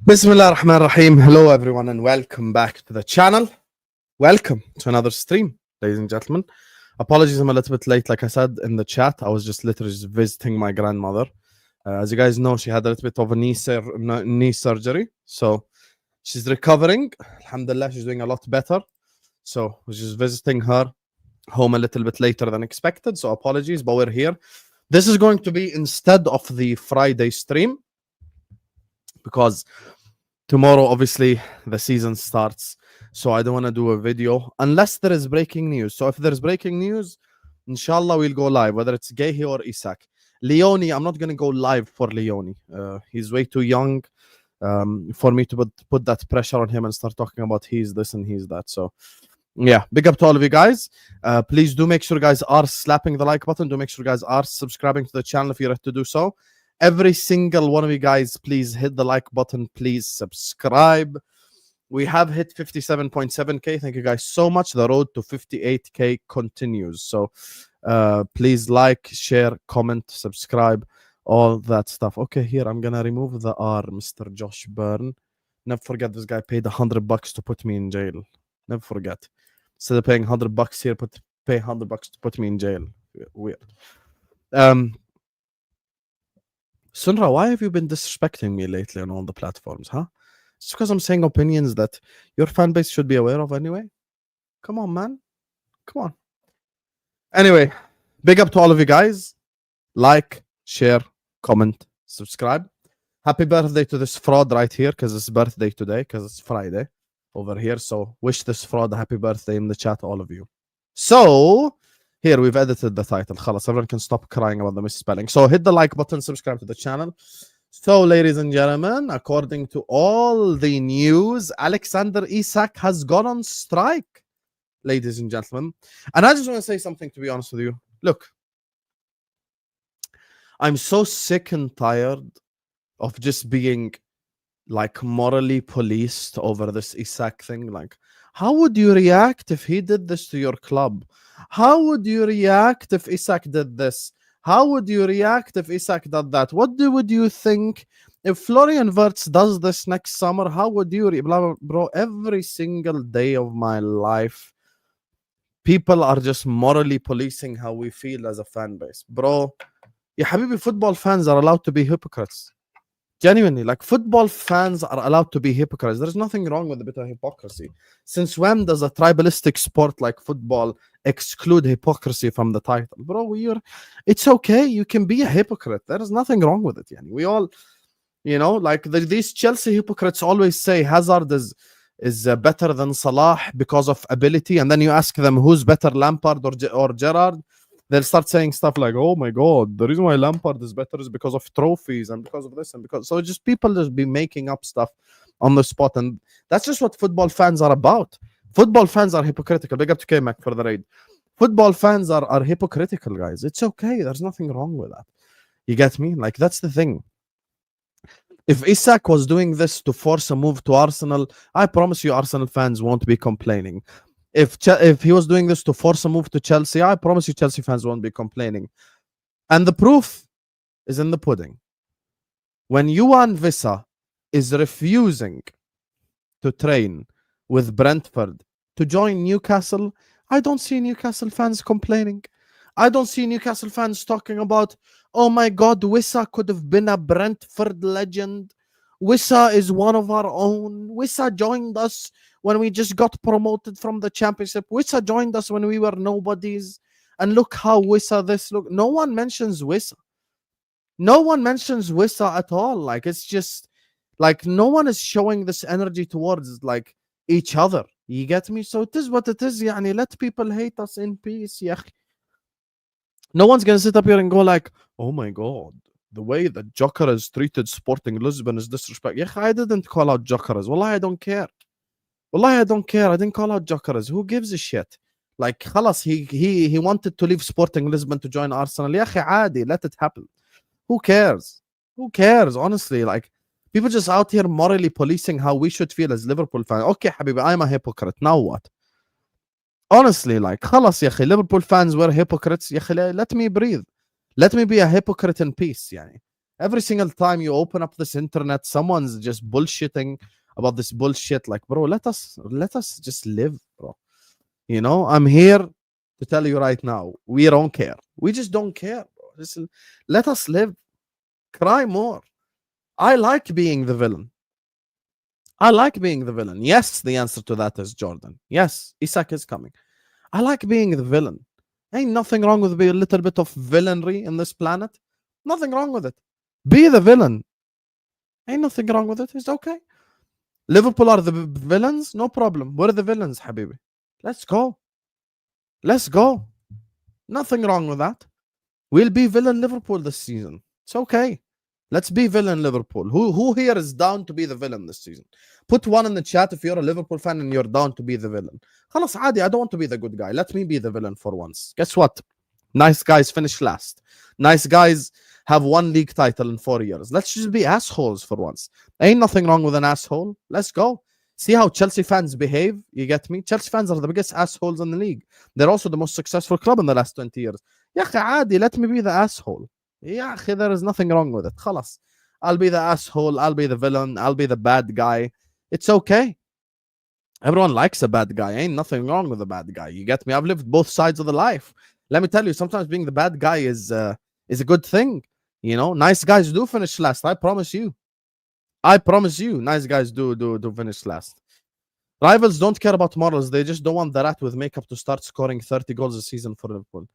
Bismillah ar-Rahman ar-Rahim. Hello everyone and welcome back to the channel. Welcome to another stream, ladies and gentlemen. Apologies, I'm a little bit late. Like I said in the chat, I was just literally visiting my grandmother. As you guys know, she had a little bit of a knee surgery. So she's recovering. Alhamdulillah, she's doing a lot better. So I was just visiting her home a little bit later than expected. So apologies, but we're here. This is going to be instead of the Friday stream, because tomorrow obviously the season starts, so I don't want to do a video unless there is breaking news. So if there's breaking news, inshallah we'll go live, whether it's Guehi or Isak. Leoni, I'm not going to go live for Leoni. He's way too young for me to put that pressure on him and start talking about he's this and he's that. So yeah, big up to all of you guys. Please do make sure you guys are slapping the like button. Do make sure you guys are subscribing to the channel if you're ready to do so. Every single one of you guys, please hit the like button. Please subscribe. We have hit 57.7k. Thank you guys so much. The road to 58k continues. So please like, share, comment, subscribe, all that stuff. Okay, here I'm gonna remove the R, Mr. Josh Byrne. Never forget this guy paid $100 to put me in jail. Never forget. Instead of paying $100 here, pay $100 to put me in jail. Weird. Sunra, why have you been disrespecting me lately on all the platforms, huh? It's because I'm saying opinions that your fan base should be aware of anyway. Come on, man. Come on. Anyway, big up to all of you guys. Like, share, comment, subscribe. Happy birthday to this fraud right here, because it's birthday today, because it's Friday over here. So wish this fraud a happy birthday in the chat, all of you. So here, we've edited the title. Khalas, everyone can stop crying about the misspelling. So hit the like button, subscribe to the channel. So, ladies and gentlemen, according to all the news, Alexander Isak has gone on strike, ladies and gentlemen. And I just want to say something, to be honest with you. Look, I'm so sick and tired of just being like morally policed over this Isak thing. Like, how would you react if he did this to your club? How would you react if Isak did this? How would you react if Isak did that? What would you think if Florian Wirtz does this next summer? How would you bro, every single day of my life, people are just morally policing how we feel as a fan base. Bro, ya habibi, football fans are allowed to be hypocrites. Genuinely, like, football fans are allowed to be hypocrites. There's nothing wrong with a bit of hypocrisy. Since when does a tribalistic sport like football exclude hypocrisy from the title? Bro, it's okay. You can be a hypocrite. There is nothing wrong with it. Yani. We all, you know, like these Chelsea hypocrites always say Hazard is better than Salah because of ability. And then you ask them who's better, Lampard or Gerrard. They'll start saying stuff like, oh my God, the reason why Lampard is better is because of trophies and because of this and because... So just people just be making up stuff on the spot. And that's just what football fans are about. Football fans are hypocritical. Big up to K-Mac for the raid. Football fans are hypocritical, guys. It's okay. There's nothing wrong with that. You get me? Like, that's the thing. If Isak was doing this to force a move to Arsenal, I promise you Arsenal fans won't be complaining. If he was doing this to force a move to Chelsea, I promise you Chelsea fans won't be complaining. And the proof is in the pudding. When Johan Wissa is refusing to train with Brentford to join Newcastle, I don't see Newcastle fans complaining. I don't see Newcastle fans talking about, oh my God, Wissa could have been a Brentford legend. Wissa is one of our own. Wissa joined us when we just got promoted from the championship. Wissa joined us when we were nobodies. And look how Wissa this look. No one mentions Wissa. No one mentions Wissa at all. Like, it's just like no one is showing this energy towards like each other. You get me? So it is what it is. Yani, let people hate us in peace. Yeah. No one's gonna sit up here and go like, oh my God, the way that Jokeras treated Sporting Lisbon is disrespect. Yeah, I didn't call out Jokeras. Wallahi, I don't care. Wallahi, I don't care. I didn't call out Jokeras. Who gives a shit? Like, khalas, he wanted to leave Sporting Lisbon to join Arsenal. Ya akhi, عادي, let it happen. Who cares? Who cares? Honestly, like, people just out here morally policing how we should feel as Liverpool fans. Okay, habibi, I'm a hypocrite. Now what? Honestly, like, khalas, ya akhi, Liverpool fans were hypocrites. Ya akhi, let me breathe. Let me be a hypocrite in peace. Yani. Every single time you open up this internet, someone's just bullshitting about this bullshit. Like, bro, let us just live, bro. You know, I'm here to tell you right now, we don't care. We just don't care, bro. Just let us live. Cry more. I like being the villain. I like being the villain. Yes, the answer to that is Jordan. Yes, Isak is coming. I like being the villain. Ain't nothing wrong with being a little bit of villainry in this planet. Nothing wrong with it. Be the villain. Ain't nothing wrong with it. It's okay. Liverpool are the villains? No problem. We're the villains, Habibi. Let's go. Let's go. Nothing wrong with that. We'll be villain Liverpool this season. It's okay. Let's be villain Liverpool. Who here is down to be the villain this season? Put one in the chat if you're a Liverpool fan and you're down to be the villain. خلاص عادي, I don't want to be the good guy. Let me be the villain for once. Guess what? Nice guys finish last. Nice guys have 1 league title in 4 years. Let's just be assholes for once. Ain't nothing wrong with an asshole. Let's go. See how Chelsea fans behave? You get me? Chelsea fans are the biggest assholes in the league. They're also the most successful club in the last 20 years. يا أخي عادي, let me be the asshole. يا أخي, there is nothing wrong with it. خلاص. I'll be the asshole. I'll be the villain. I'll be the bad guy. It's okay. Everyone likes a bad guy. Ain't nothing wrong with a bad guy. You get me? I've lived both sides of the life. Let me tell you, sometimes being the bad guy is a good thing. You know, nice guys do finish last. I promise you. I promise you, nice guys do finish last. Rivals don't care about morals. They just don't want the rat with makeup to start scoring 30 goals a season for Liverpool.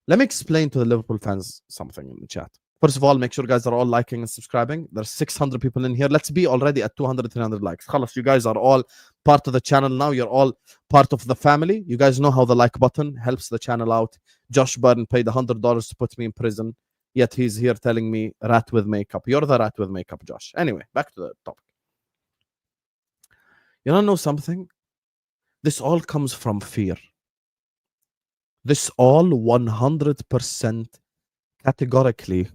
Let me explain to the Liverpool fans something in the chat. First of all, make sure guys are all liking and subscribing. There's 600 people in here. Let's be already at 200, 300 likes. Khalas, you guys are all part of the channel now. You're all part of the family. You guys know how the like button helps the channel out. Josh Byrne paid $100 to put me in prison. Yet he's here telling me rat with makeup. You're the rat with makeup, Josh. Anyway, back to the topic. You don't know something? This all comes from fear. This all 100% categorically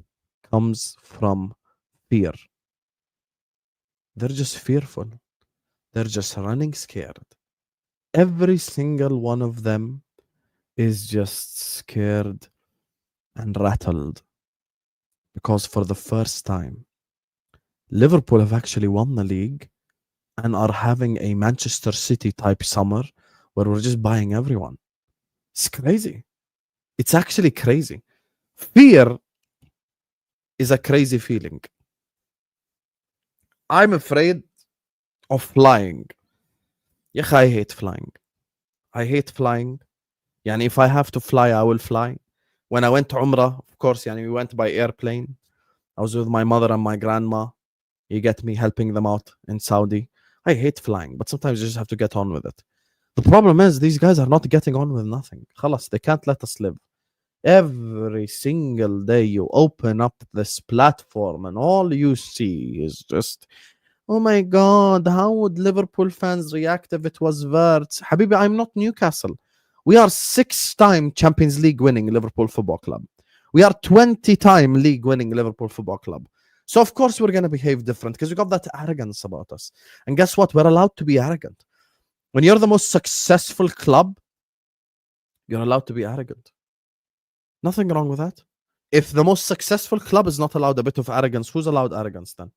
comes from fear. They're just fearful. They're just running scared. Every single one of them is just scared and rattled. Because for the first time, Liverpool have actually won the league and are having a Manchester City type summer where we're just buying everyone. It's crazy. It's actually crazy. Fear is a crazy feeling. I'm afraid of flying. Yeah, I hate flying. I hate flying. Yani if I have to fly, I will fly. When I went to Umrah, of course, yani we went by airplane. I was with my mother and my grandma. You get me, helping them out in Saudi. I hate flying, but sometimes you just have to get on with it. The problem is these guys are not getting on with nothing. Khalas, they can't let us live. Every single day you open up this platform and all you see is just, oh my God, how would Liverpool fans react if it was Wirtz? Habibi, I'm not Newcastle. We are 6-time Champions League winning Liverpool Football Club. We are 20-time league winning Liverpool Football Club. So of course we're going to behave different because we got that arrogance about us. And guess what? We're allowed to be arrogant. When you're the most successful club, you're allowed to be arrogant. Nothing wrong with that. If the most successful club is not allowed a bit of arrogance, who's allowed arrogance then?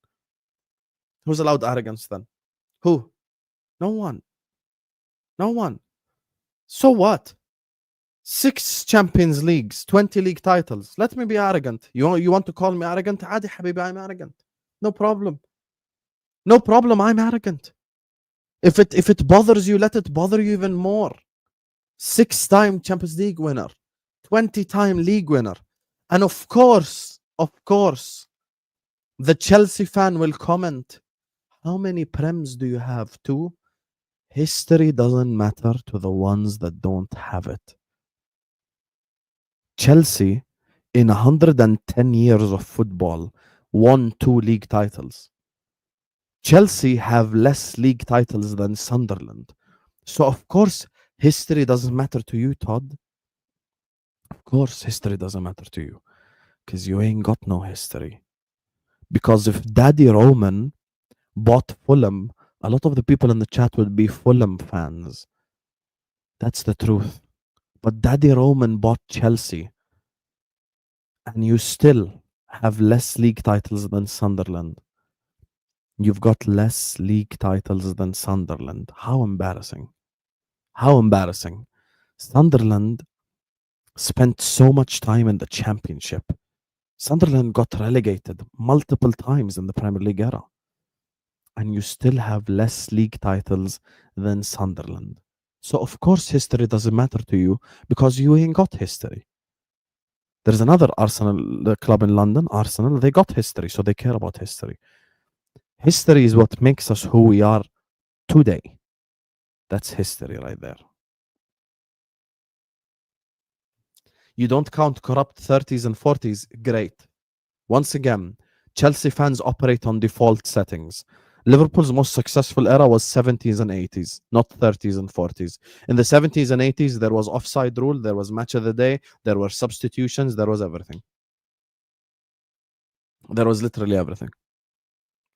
Who's allowed arrogance then? Who? No one. No one. So what? 6 Champions Leagues, 20 league titles. Let me be arrogant. You want to call me arrogant? Adi Habibi, I'm arrogant. No problem. No problem, I'm arrogant. If it bothers you, let it bother you even more. 6-time Champions League winner. 20-time league winner. And of course, the Chelsea fan will comment, how many Prems do you have? 2? History doesn't matter to the ones that don't have it. Chelsea, in 110 years of football, won 2 league titles. Chelsea have less league titles than Sunderland. So, of course, history doesn't matter to you, Todd. Of course, history doesn't matter to you. Because you ain't got no history. Because if Daddy Roman bought Fulham, a lot of the people in the chat would be Fulham fans. That's the truth. But Daddy Roman bought Chelsea. And you still have less league titles than Sunderland. You've got less league titles than Sunderland. How embarrassing. How embarrassing. Sunderland spent so much time in the Championship. Sunderland got relegated multiple times in the Premier League era. And you still have less league titles than Sunderland. So, of course, history doesn't matter to you because you ain't got history. There's another Arsenal club in London, Arsenal. They got history, so they care about history. History is what makes us who we are today. That's history right there. You don't count corrupt 30s and 40s. Great. Once again, Chelsea fans operate on default settings. Liverpool's most successful era was 70s and 80s, not 30s and 40s. In the 70s and 80s, there was offside rule, there was match of the day, there were substitutions, there was everything. There was literally everything.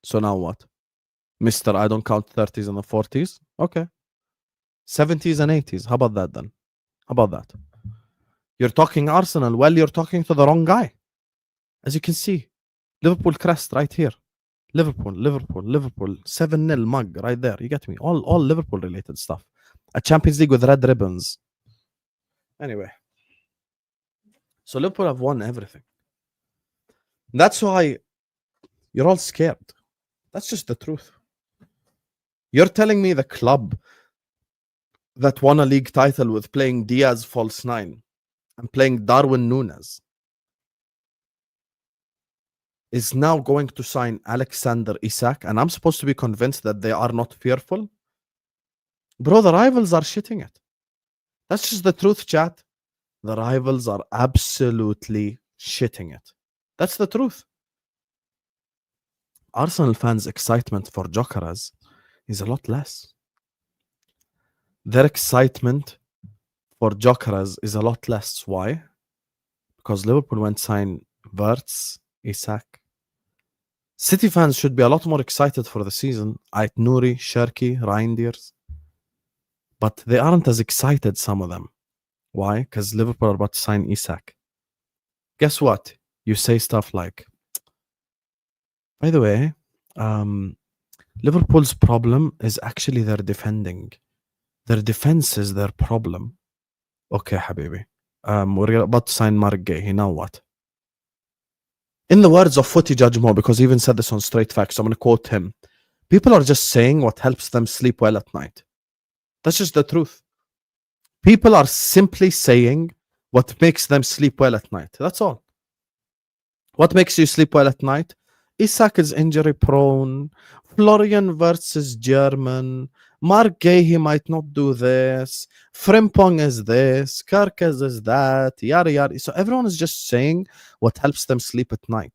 So now what? Mister, I don't count 30s and the 40s? Okay. 70s and 80s. How about that then? How about that? You're talking Arsenal. Well, you're talking to the wrong guy. As you can see, Liverpool crest right here. Liverpool, 7-0 mug right there. You get me? All Liverpool related stuff. A Champions League with red ribbons. Anyway. So Liverpool have won everything. That's why you're all scared. That's just the truth. You're telling me the club that won a league title with playing Diaz false nine and playing Darwin Núñez is now going to sign Alexander Isak, and I'm supposed to be convinced that they are not fearful? Bro, the rivals are shitting it. That's just the truth, chat. The rivals are absolutely shitting it. That's the truth. Arsenal fans' excitement for Gyökeres is a lot less. Their excitement for Gyökeres is a lot less. Why? Because Liverpool went sign Wirtz, Isak. City fans should be a lot more excited for the season. Ait Nouri, Sherky, Reinders. But they aren't as excited, some of them. Why? Because Liverpool are about to sign Isak. Guess what? You say stuff like, by the way, Liverpool's problem is actually their defending. Their defense is their problem. Okay, Habibi. We're about to sign Mark Guehi. Now what? In the words of Footy Judge Mo, because he even said this on Straight Facts, I'm going to quote him. People are just saying what helps them sleep well at night. That's just the truth. People are simply saying what makes them sleep well at night. That's all. What makes you sleep well at night? Isak is injury prone. Florian Wirtz is German. Mark Guehi might not do this. Frimpong is this. Kerkez is that. Yada yada. So everyone is just saying what helps them sleep at night.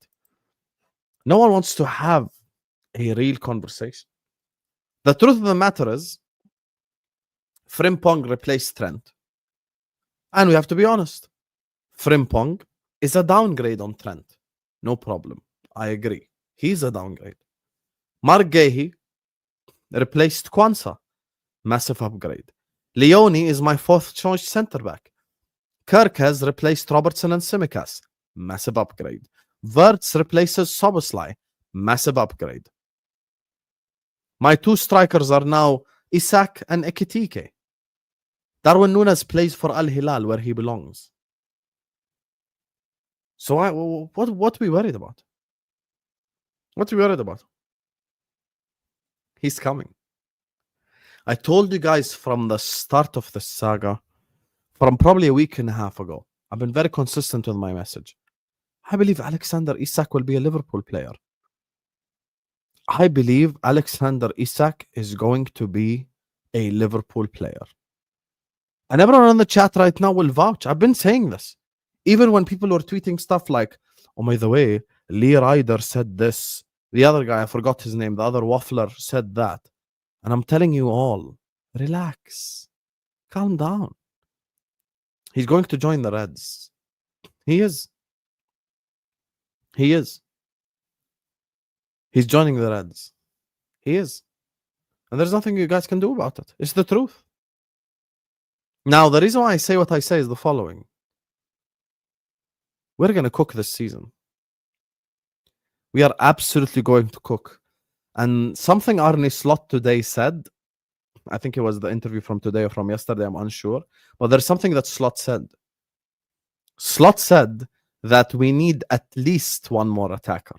No one wants to have a real conversation. The truth of the matter is, Frimpong replaced Trent. And we have to be honest. Frimpong is a downgrade on Trent. No problem. I agree. He's a downgrade. Mark Guehi replaced Kwanzaa. Massive upgrade. Leoni is my fourth choice centre-back. Kirk has replaced Robertson and Tsimikas. Massive upgrade. Wirtz replaces Szoboszlai. Massive upgrade. My two strikers are now Isak and Ekitike. Darwin Núñez plays for Al Hilal where he belongs. So what are we worried about? What are we worried about? He's coming. I told you guys from the start of the saga, from probably a week and a half ago, I've been very consistent with my message. I believe Alexander Isak will be a Liverpool player. I believe Alexander Isak is going to be a Liverpool player. And everyone in the chat right now will vouch. I've been saying this. Even when people were tweeting stuff like, oh, by the way, Lee Ryder said this. The other guy, I forgot his name, the other waffler said that. And I'm telling you all, relax. Calm down. He's going to join the Reds. He is. He is. He's joining the Reds. He is. And there's nothing you guys can do about it. It's the truth. Now, the reason why I say what I say is the following. We're going to cook this season. We are absolutely going to cook. And something Arne Slot today said, I think it was the interview from today or from yesterday, I'm unsure. But there's something that Slot said. Slot said that we need at least one more attacker.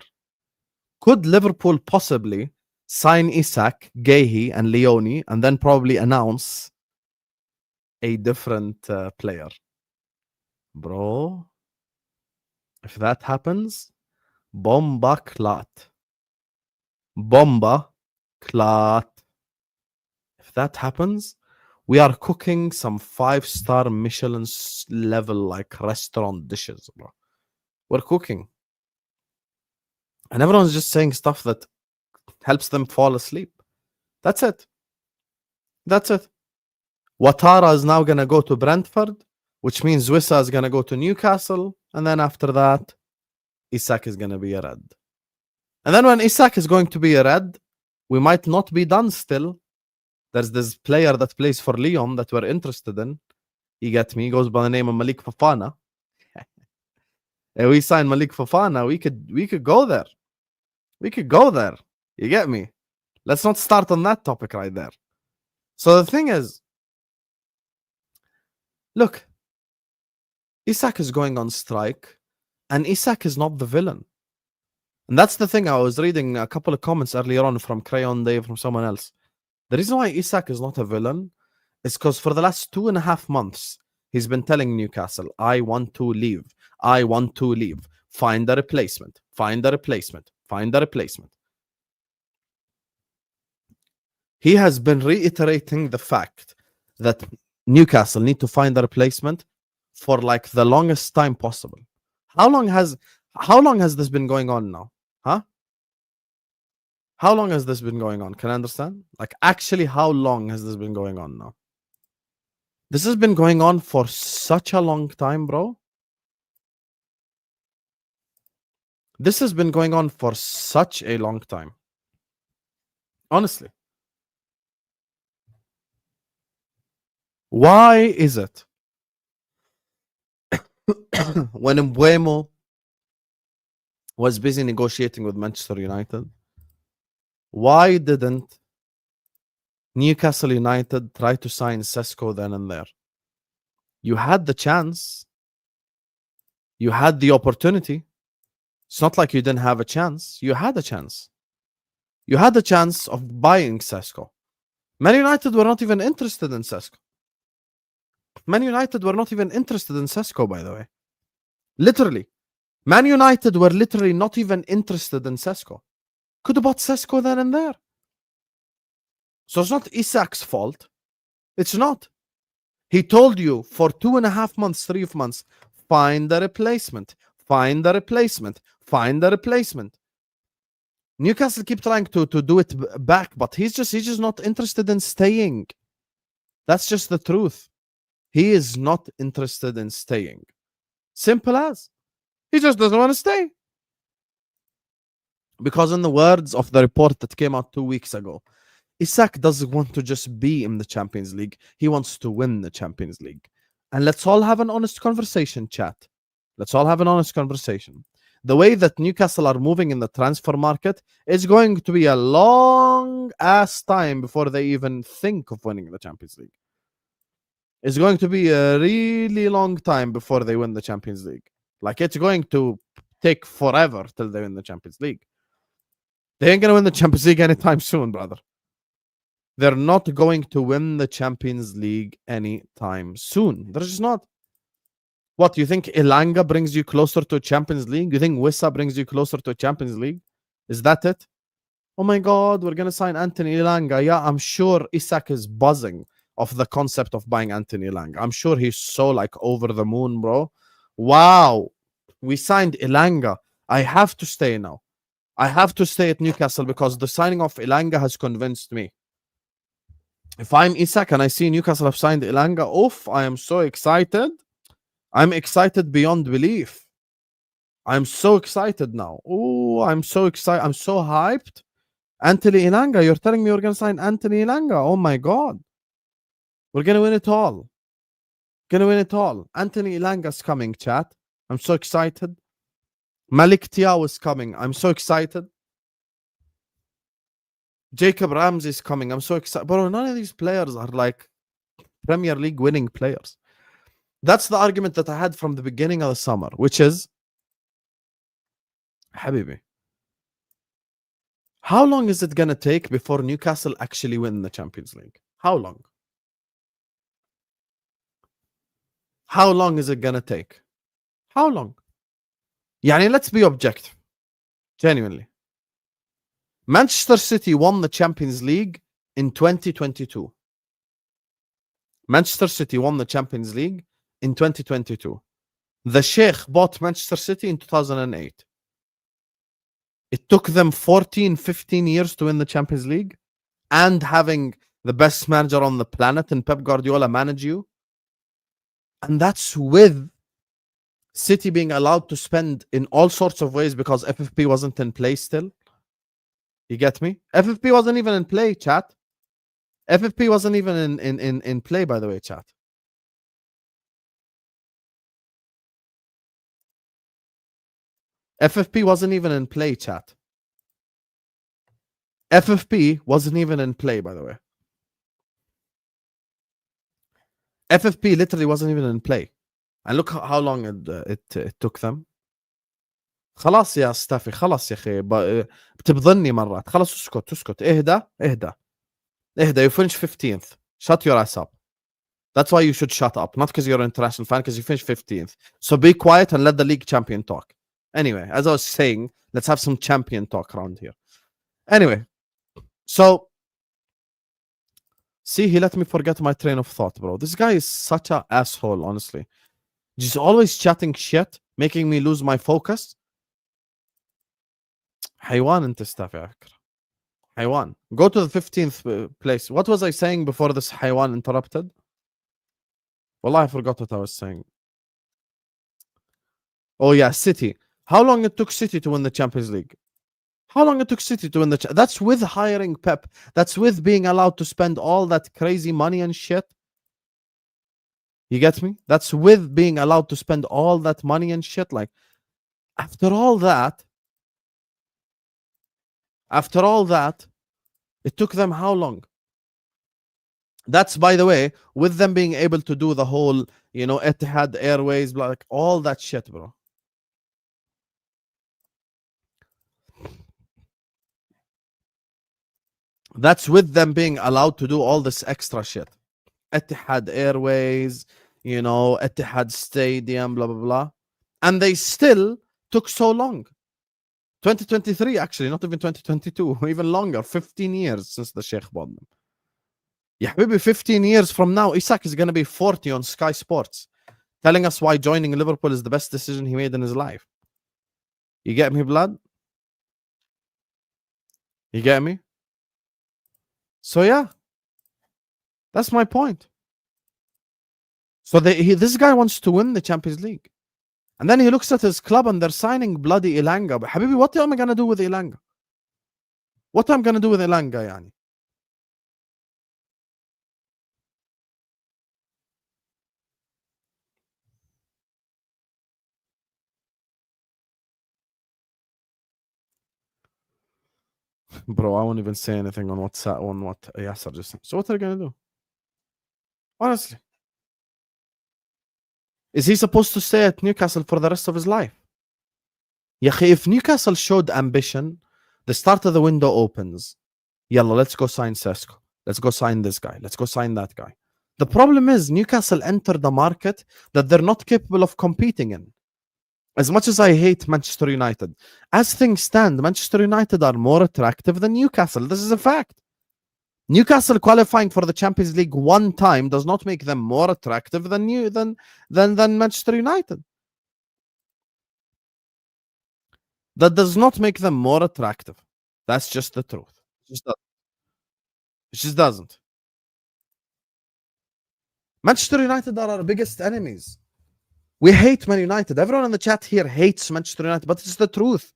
Could Liverpool possibly sign Isak, Guehi, and Leoni, and then probably announce a different player? Bro, if that happens, bomba clot. Bomba clot. If that happens, we are cooking some 5-star Michelin level like restaurant dishes, bro. We're cooking. And everyone's just saying stuff that helps them fall asleep. That's it. That's it. Ouattara is now going to go to Brentford, which means Wissa is going to go to Newcastle. And then after that, Isak is going to be a red. And then when Isak is going to be a red, we might not be done still. There's this player that plays for Lyon that we're interested in. You get me? He goes by the name of Malik Fofana. If we sign Malik Fofana, we could go there. We could go there. You get me? Let's not start on that topic right there. So the thing is, look, Isak is going on strike, and Isak is not the villain. And that's the thing. I was reading a couple of comments earlier on from Crayon Dave, from someone else. The reason why Isak is not a villain is because for the last 2.5 months, he's been telling Newcastle, I want to leave. I want to leave. Find a replacement. Find a replacement. Find a replacement. He has been reiterating the fact that Newcastle need to find a replacement for like the longest time possible. How long has this been going on now? Huh? How long has this been going on? Can I understand? Like, actually, how long has this been going on now? This has been going on for such a long time, bro. This has been going on for such a long time. Honestly. Why is it when Mbuemo was busy negotiating with Manchester United, why didn't Newcastle United try to sign Sesko then and there? You had the chance. You had the opportunity. It's not like you didn't have a chance. You had a chance. You had the chance of buying Sesko. Man United were not even interested in Sesko. Man United were not even interested in Sesko, by the way. Literally. Man United were literally not even interested in Sesko. Could have bought Sesko then and there. So it's not Isak's fault. It's not. He told you for 2.5 months, 3 months, find the replacement. Find the replacement. Find the replacement. Newcastle keep trying to do it back, but he's just not interested in staying. That's just the truth. He is not interested in staying. Simple as. He just doesn't want to stay. Because in the words of the report that came out 2 weeks ago, Isak doesn't want to just be in the Champions League. He wants to win the Champions League. And let's all have an honest conversation, chat. Let's all have an honest conversation. The way that Newcastle are moving in the transfer market is going to be a long-ass time before they even think of winning the Champions League. It's going to be a really long time before they win the Champions League. Like, it's going to take forever till they win the Champions League. They ain't going to win the Champions League anytime soon, brother. They're not going to win the Champions League anytime soon. They're just not. What, you think Elanga brings you closer to a Champions League? You think Wissa brings you closer to a Champions League? Is that it? Oh my God, we're going to sign Anthony Elanga. Yeah, I'm sure Isak is buzzing of the concept of buying Anthony Elanga. I'm sure he's so like over the moon, bro. Wow, we signed Elanga. I have to stay now. I have to stay at Newcastle because the signing of Elanga has convinced me. If I'm Isak and I see Newcastle have signed Elanga, oof, I am so excited. I'm excited beyond belief. I'm so excited now. Oh, I'm so excited. I'm so hyped. Anthony Elanga, you're telling me we're going to sign Anthony Elanga? Oh my God. We're going to win it all. Going to win it all. Anthony Elanga's coming, chat. I'm so excited. Malik Tiao is coming. I'm so excited. Jacob Ramsey is coming. I'm so excited. Bro, none of these players are like Premier League winning players. That's the argument that I had from the beginning of the summer, which is, Habibi, how long is it going to take before Newcastle actually win the Champions League? How long? How long is it going to take? How long? Yani, let's be objective. Genuinely. Manchester City won the Champions League in 2022. Manchester City won the Champions League in 2022. The Sheikh bought Manchester City in 2008. It took them 14, 15 years to win the Champions League, and having the best manager on the planet and Pep Guardiola manage you. And that's with City being allowed to spend in all sorts of ways because FFP wasn't in play still. You get me? FFP wasn't even in play, chat. FFP wasn't even in play, by the way, chat. FFP wasn't even in play, chat. FFP wasn't even in play, by the way. FFP literally wasn't even in play. And look how long it took them. خلاص يا ستافي خلاص يا اخي بتبضني مرات خلاص اسكت اهدى you finish 15th, shut your ass up. That's why you should shut up, not because you're an international fan, because you finished 15th. So be quiet and let the league champion talk. Anyway, as I was saying, let's have some champion talk around here. Anyway, so see, he let me forget my train of thought, bro. This guy is such an asshole, honestly. He's always chatting shit, making me lose my focus. حيوان انت ستاف يا فكرة. حيوان. Go to the 15th place. What was I saying before this حيوان interrupted? Wallah, I forgot what I was saying. Oh yeah, City. How long it took City to win the Champions League? How long it took City to win the That's with hiring Pep. That's with being allowed to spend all that crazy money and shit. You get me? That's with being allowed to spend all that money and shit. Like, after all that, it took them how long? That's, by the way, with them being able to do the whole, you know, Etihad Airways, like all that shit, bro. That's with them being allowed to do all this extra shit. Etihad Airways, you know, Etihad Stadium, blah, blah, blah. And they still took so long. 2023, actually, not even 2022, even longer, 15 years since the Sheikh bought them. Yeah, maybe 15 years from now, Isak is going to be 40 on Sky Sports, telling us why joining Liverpool is the best decision he made in his life. You get me, blood? You get me? So, yeah, that's my point. So, this guy wants to win the Champions League. And then he looks at his club and they're signing bloody Ilanga. But Habibi, what am I going to do with Ilanga? What am I going to do with Ilanga, yani? Bro, I won't even say anything on WhatsApp on what Yasser just said. So what are you going to do? Honestly. Is he supposed to stay at Newcastle for the rest of his life? If Newcastle showed ambition, the start of the window opens. Yalla, let's go sign Sesko. Let's go sign this guy. Let's go sign that guy. The problem is Newcastle entered the market that they're not capable of competing in. As much as I hate Manchester United, as things stand, Manchester United are more attractive than Newcastle. This is a fact. Newcastle qualifying for the Champions League one time does not make them more attractive than Manchester United. That does not make them more attractive. That's just the truth. It just doesn't. Manchester United are our biggest enemies. We hate Man United. Everyone in the chat here hates Manchester United, but it's the truth.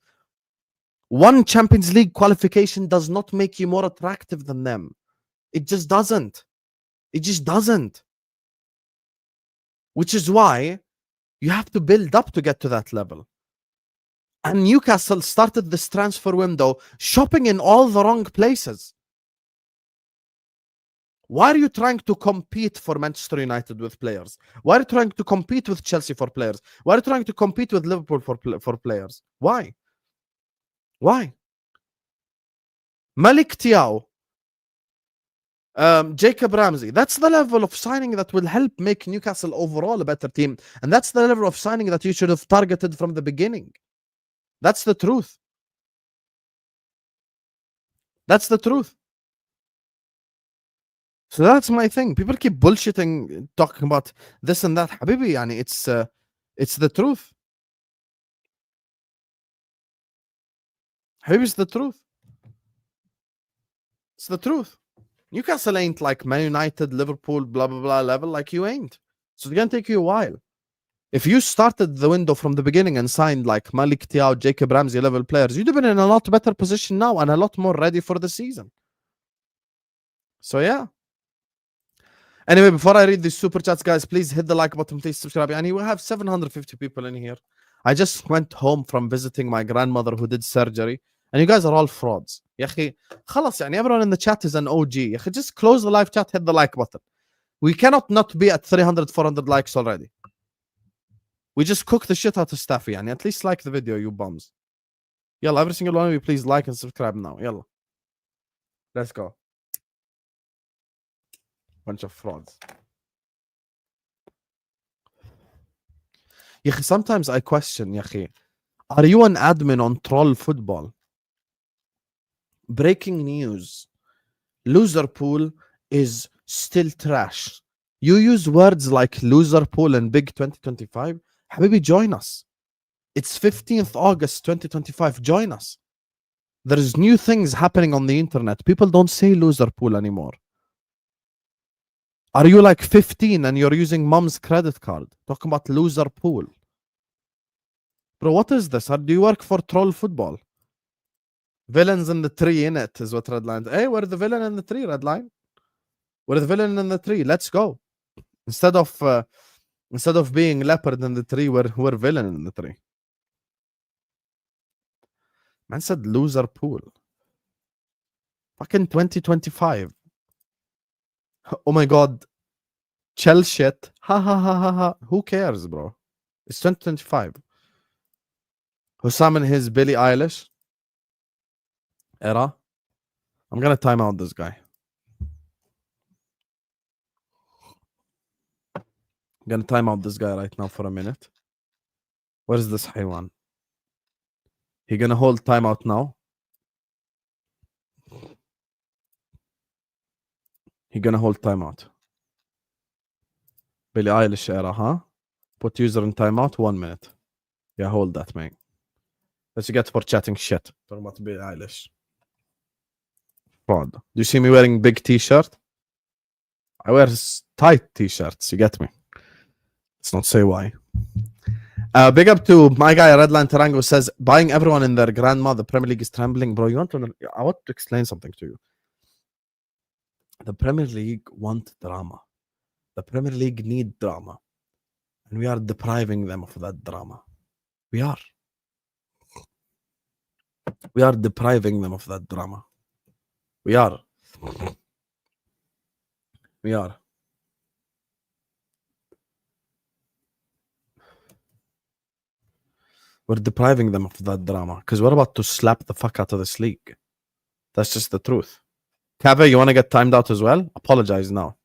One Champions League qualification does not make you more attractive than them. It just doesn't. It just doesn't. Which is why you have to build up to get to that level. And Newcastle started this transfer window shopping in all the wrong places. Why are you trying to compete for Manchester United with players? Why are you trying to compete with Chelsea for players? Why are you trying to compete with Liverpool for players? Why? Why? Malik Thiaw, Jacob Ramsey. That's the level of signing that will help make Newcastle overall a better team. And that's the level of signing that you should have targeted from the beginning. That's the truth. That's the truth. So that's my thing. People keep bullshitting, talking about this and that. Habibi, yani it's the truth. Habibi, it's the truth. It's the truth. Newcastle ain't like Man United, Liverpool, blah, blah, blah level. Like you ain't. So it's going to take you a while. If you started the window from the beginning and signed like Malik Thiaw, Jacob Ramsey level players, you'd have been in a lot better position now and a lot more ready for the season. So yeah. Anyway, before I read these super chats, guys, please hit the like button, please subscribe. And we have 750 people in here. I just went home from visiting my grandmother who did surgery, and you guys are all frauds. يا أخي خلاص يعني everyone in the chat is an OG. يا أخي just close the live chat, hit the like button. We cannot not be at 300, 400 likes already. We just cook the shit out of Staffy. يعني at least like the video, you bums. Yalla, every single one of you, please like and subscribe now. Yalla. Let's go. Bunch of frauds. يا أخي sometimes I question يا أخي, are you an admin on Troll Football? Breaking news. Liverpool is still trash. You use words like Liverpool and Big 2025. Habibi, join us. It's 15th August 2025. Join us. There's new things happening on the internet. People don't say Liverpool anymore. Are you like 15 and you're using mom's credit card? Talking about Liverpool. Bro, what is this? Do you work for Troll Football? Villains in the tree, in it, is what Redline. Hey, we're the villain in the tree, Redline. We're the villain in the tree. Let's go. Instead of being leopard in the tree, we're villain in the tree. Man said Liverpool. Fucking 2025. Oh my god. Chell shit. Ha ha ha ha ha. Who cares, bro? It's 2025. Hussam and his Billie Eilish era. I'm gonna time out this guy. I'm gonna time out this guy right now for a minute. Where is this Haywan? He gonna hold timeout now. He gonna hold timeout. Billie Eilish era, huh? Put user in timeout 1 minute. Yeah, hold that, mate. Let's get for chatting shit. Talking about Billie Eilish. Fraud. Do you see me wearing big t-shirt? I wear tight t-shirts. You get me? Let's not say why. Big up to my guy Redline Tarango says buying everyone in their grandma. The Premier League is trembling, bro. I want to explain something to you. The Premier League want drama. The Premier League need drama, and we are depriving them of that drama. We are depriving them of that drama. We are. We're depriving them of that drama because we're about to slap the fuck out of this league. That's just the truth. Kava, you want to get timed out as well? Apologize now.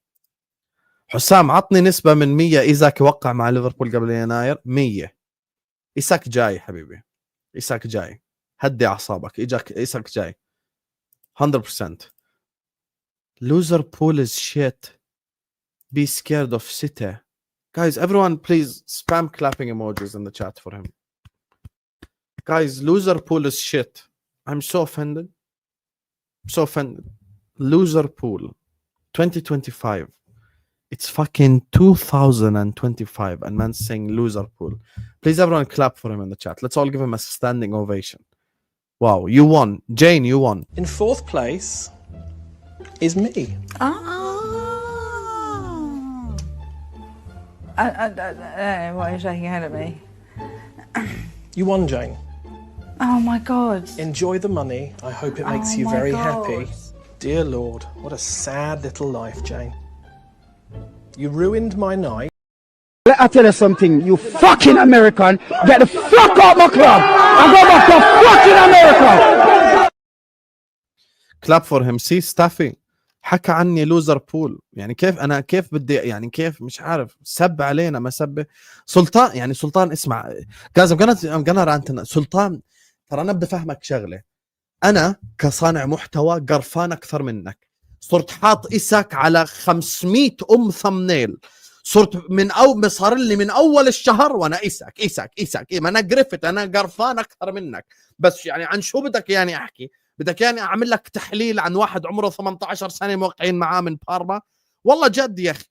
حسام عطني نسبة من 100 إيزاك وقع مع ليفربول قبل يناير. 100. إيساك جاي حبيبي. إيساك جاي. هدي أعصابك. إيساك جاي. 100%. Liverpool is shit. Be scared of City. Guys, everyone please spam clapping emojis in the chat for him. Guys, Liverpool is shit. I'm so offended. So offended. Liverpool 2025. It's fucking 2025 and man's saying Liverpool. Please everyone clap for him in the chat. Let's all give him a standing ovation. Wow, you won. Jane, you won. In fourth place is me. Why are you shaking your head at me? You won, Jane. Oh my God. Enjoy the money. I hope it makes Oh you my very God. happy. Dear Lord, what a sad little life, Jane. You ruined my night. Let I tell you something, you fucking American, get the fuck out my club and go back to fucking America. كلاب فور هيم. سي ستافي حكى عني لوزر بول. يعني كيف انا كيف بدي يعني كيف مش عارف سب علينا ما سب سلطان. يعني سلطان اسمع جايز I'm gonna rant. سلطان ترى انا بدي افهمك شغله. انا كصانع محتوى قرفان اكثر منك. صرت حاط إيساك على 500 ثمنيل. صرت صار لي من اول الشهر وانا إيساك ما انا قرفت. انا قرفان اكثر منك. بس يعني عن شو بدك يعني احكي؟ بدك يعني اعمل لك تحليل عن واحد عمره 18 سنه موقعين معاه من بارما؟ والله جد يا اخي.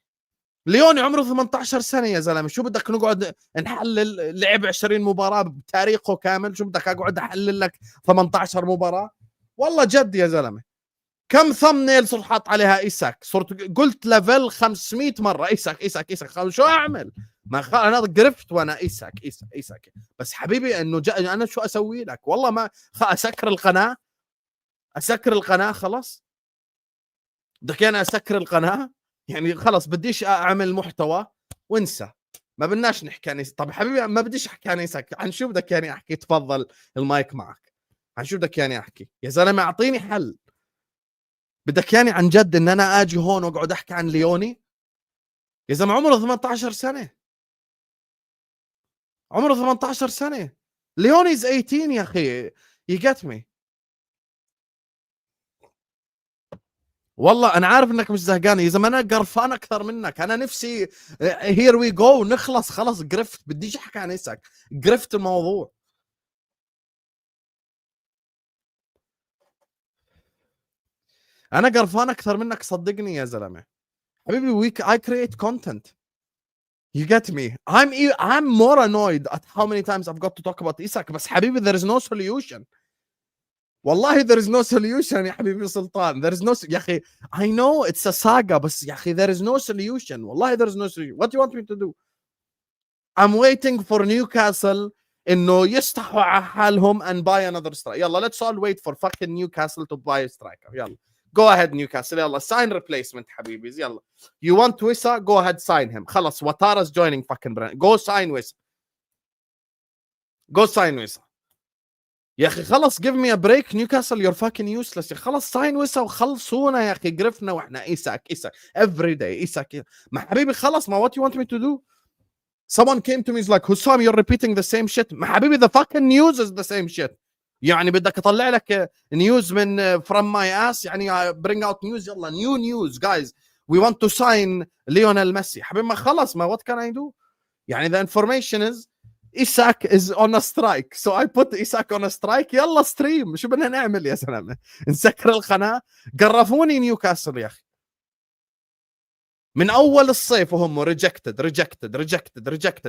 ليوني عمره 18 سنه يا زلمه. شو بدك نقعد نحلل؟ لعب 20 مباراه بتاريخه كامل. شو بدك اقعد احلل لك 18 مباراه؟ والله جد يا زلمه. كم ثمنيل صرت حاط عليها إيساك؟ صرت قلت ليفل 500 مره إيساك. شو اعمل؟ ما انا قرفت وانا إيساك. بس حبيبي انه انا شو اسوي لك؟ والله ما اسكر القناه خلاص. بدك انا اسكر القناه؟ يعني خلاص بديش اعمل محتوى وانسى. ما بدناش نحكي عن طب حبيبي ما بديش احكي عن إيساك. عن شو بدك يعني احكي؟ تفضل المايك معك. عن شو بدك يعني احكي يا زلمه؟ اعطيني حل. بدك يعني عن جد ان انا اجي هون واقعد احكي عن ليوني؟ يا زلمه عمره 18 سنه. عمره 18 سنه. ليوني از 18 يا اخي. you get me. والله انا عارف انك مش زهقان يا زلمه. انا قرفان اكثر منك. انا نفسي هير وي جو نخلص خلاص. قرفت. بديش احكي عن إيساك. قرفت الموضوع. انا قرفان اكثر منك صدقني يا زلمه. حبيبي I create content. You get me. I'm more annoyed at how many times I've got to talk about إيساك. بس حبيبي there is no solution. والله there is no solution يا حبيبي سلطان. There is no يا أخي. I know it's a saga بس يا أخي there is no solution. والله there is no solution. What do you want me to do? I'm waiting for Newcastle إنه يستحوا على حالهم and buy another striker. يلا let's all wait for fucking Newcastle to buy a striker. يلا go ahead Newcastle. يلا sign replacement حبيبي. يلا you want Wissa go ahead sign him. خلص Watara's joining fucking brand. go sign Wissa. go sign Wissa. يا اخي خلص give me a break Newcastle you're fucking useless. يا خلص sign Wissa وخلصونا يا اخي. قرفنا واحنا إيساك every day إيساك. ما حبيبي خلص ما what you want me to do? Someone came to me, he's like, Hussam, you're repeating the same shit. ما حبيبي the fucking news is the same shit. يعني بدك اطلع لك news من from my ass. يعني bring out news. يلا new news guys. We want to sign Lionel Messi. حبيبي ما خلص ما what can I do? يعني the information is Isak is on a strike. So I put Isak on a strike. يلا stream. شو بدنا نعمل يا زلمه؟ نسكر القناه؟ قرفوني نيوكاسل يا اخي. من اول الصيف وهم ريجكتد.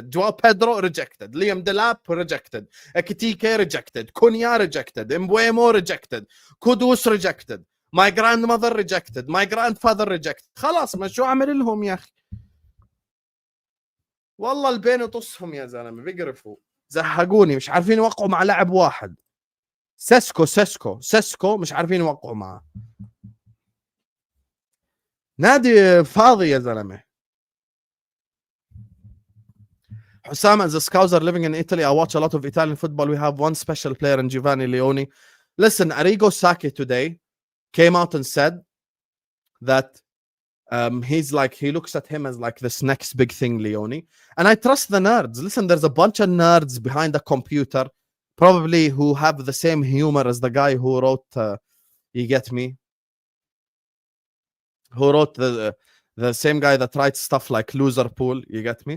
جواو بيدرو ريجكتد. ليام ديلاب ريجكتد. اكيتيكي ريجكتد. كونيا ريجكتد. امبويمو ريجكتد. كودوس ريجكتد. ماي جراند ماذر ريجكتد. ماي جراند فاذر ريجكتد. خلاص ما شو اعمل لهم يا اخي؟ والله البين وطصهم يا زلمه. بيقرفوا زهقوني. مش عارفين يوقعوا مع لاعب واحد. سيسكو مش عارفين يوقعوا معه. نادي فاضي يا زلمه. Hussam, as a scouser living in Italy, I watch a lot of Italian football. We have one special player in Giovanni Leoni. Listen, Arrigo Sacchi today came out and said that he's like, he looks at him as like this next big thing, Leoni. And I trust the nerds. Listen, there's a bunch of nerds behind the computer, probably who have the same humor as the guy who wrote, you get me? Who wrote the same guy that writes stuff like Loser Pool, you get me?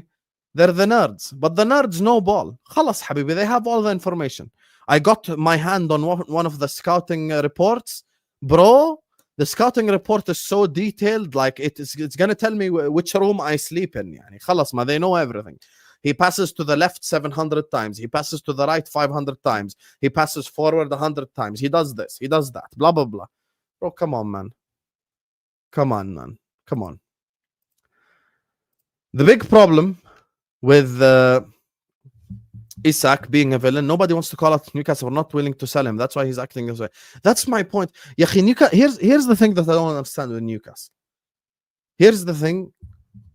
They're the nerds, but the nerds know ball. خلاص حبيبي, they have all the information. I got my hand on one of the scouting reports. Bro, the scouting report is so detailed, like it's going to tell me which room I sleep in. يعني خلاص ما, they know everything. He passes to the left 700 times. He passes to the right 500 times. He passes forward 100 times. He does this. He does that. Blah, blah, blah. Bro, come on, man. Come on, man. Come on. The big problem with Isak being a villain, nobody wants to call out Newcastle. We're not willing to sell him. That's why he's acting this way. That's my point. يا أخي, here's the thing that I don't understand with Newcastle. Here's the thing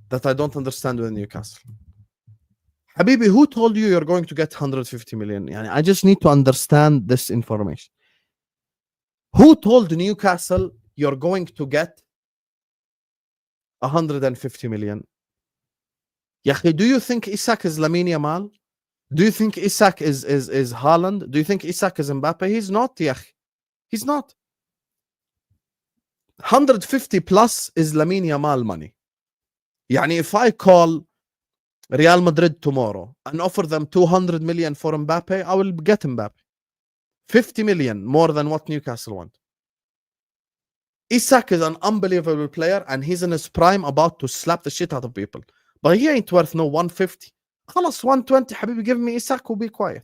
that I don't understand with Newcastle. Habibi, who told you you're going to get 150 million? Yani, I just need to understand this information. Who told Newcastle you're going to get 150 million? Ya أخي, do you think Isak is Lamine Yamal? Do you think Isak is Haaland? Do you think Isak is Mbappe? He's not, ya أخي. He's not. 150 plus is Lamine Yamal money. Yani, if I call Real Madrid tomorrow and offer them 200 million for Mbappe, I will get Mbappe. 50 million more than what Newcastle want. Isak is an unbelievable player and he's in his prime, about to slap the shit out of people. But he ain't worth no 150. خلاص 120 حبيبي, give me Isak, will be quiet.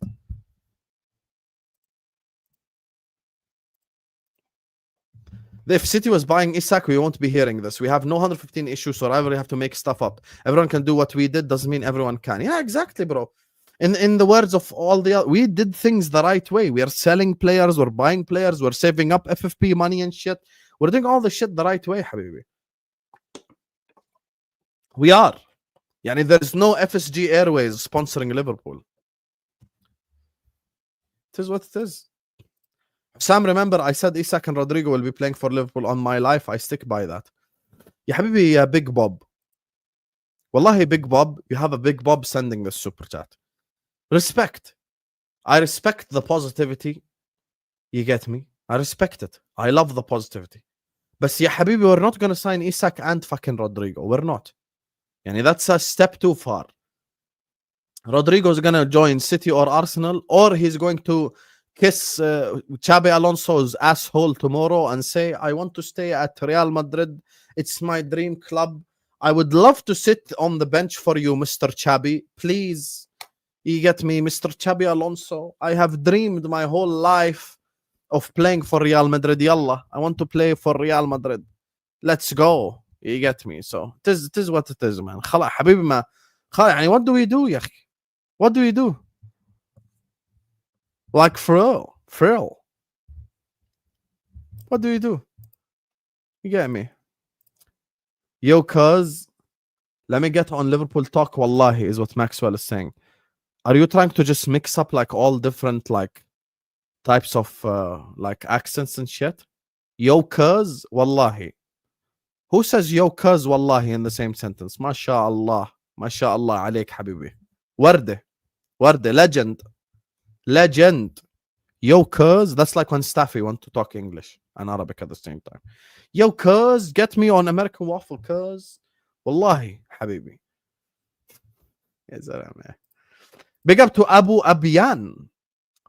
If City was buying Isak, we won't be hearing this. We have no 115 issues, so we have to make stuff up. Everyone can do what we did, doesn't mean everyone can. Yeah, exactly, bro. In the words of all the other, we did things the right way. We are selling players, we're buying players, we're saving up FFP money and shit. We're doing all the shit the right way, habibi. We are. Yani, there's no FSG Airways sponsoring Liverpool. It is what it is. Sam, remember I said Isak and Rodrygo will be playing for Liverpool on my life. I stick by that. Ya habibi, ya Big Bob. Wallahi, Big Bob, you have a Big Bob sending this super chat. Respect. I respect the positivity. You get me? I respect it. I love the positivity. But ya habibi, we're not going to sign Isak and fucking Rodrygo. We're not. Yani, that's a step too far. Rodrygo's going to join City or Arsenal, or he's going to kiss Xabi Alonso's asshole tomorrow and say, I want to stay at Real Madrid. It's my dream club. I would love to sit on the bench for you, Mr. Xabi. Please, you get me, Mr. Xabi Alonso. I have dreamed my whole life of playing for Real Madrid. Yalla, I want to play for Real Madrid. Let's go. You get me? So it is what it is, man. خلاص حبيبي, ما يعني, what do we do يا أخي? What do we do? Like for real. What do we do? You get me? Yo, cuz, let me get on Liverpool talk, wallahi, is what Maxwell is saying. Are you trying to just mix up like all different like types of like accents and shit? Yo, cuz, wallahi. Who says yo, cuz, wallahi in the same sentence? MashaAllah. MashaAllah alayk, habibi. Warde. Legend. Yo, cuz, that's like when Staffy want to talk English and Arabic at the same time. Yo, cuz, get me on American Waffle, cuz. Wallahi, habibi. Big up to Abu Abiyan,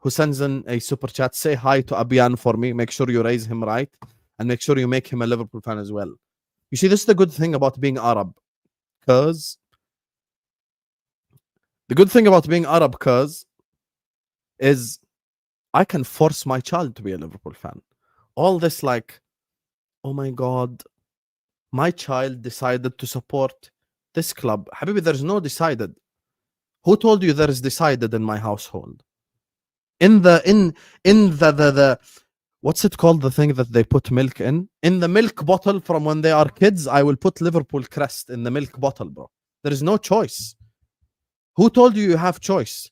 who sends in a super chat. Say hi to Abiyan for me. Make sure you raise him right. And make sure you make him a Liverpool fan as well. You see, this is the good thing about being Arab. Cuz the good thing about being Arab, cuz, is I can force my child to be a Liverpool fan. All this like, oh my God, my child decided to support this club. Habibi, there's no decided. Who told you there is decided in my household? In the what's it called, the thing that they put milk in? In the milk bottle from when they are kids, I will put Liverpool crest in the milk bottle, bro. There is no choice. Who told you you have choice?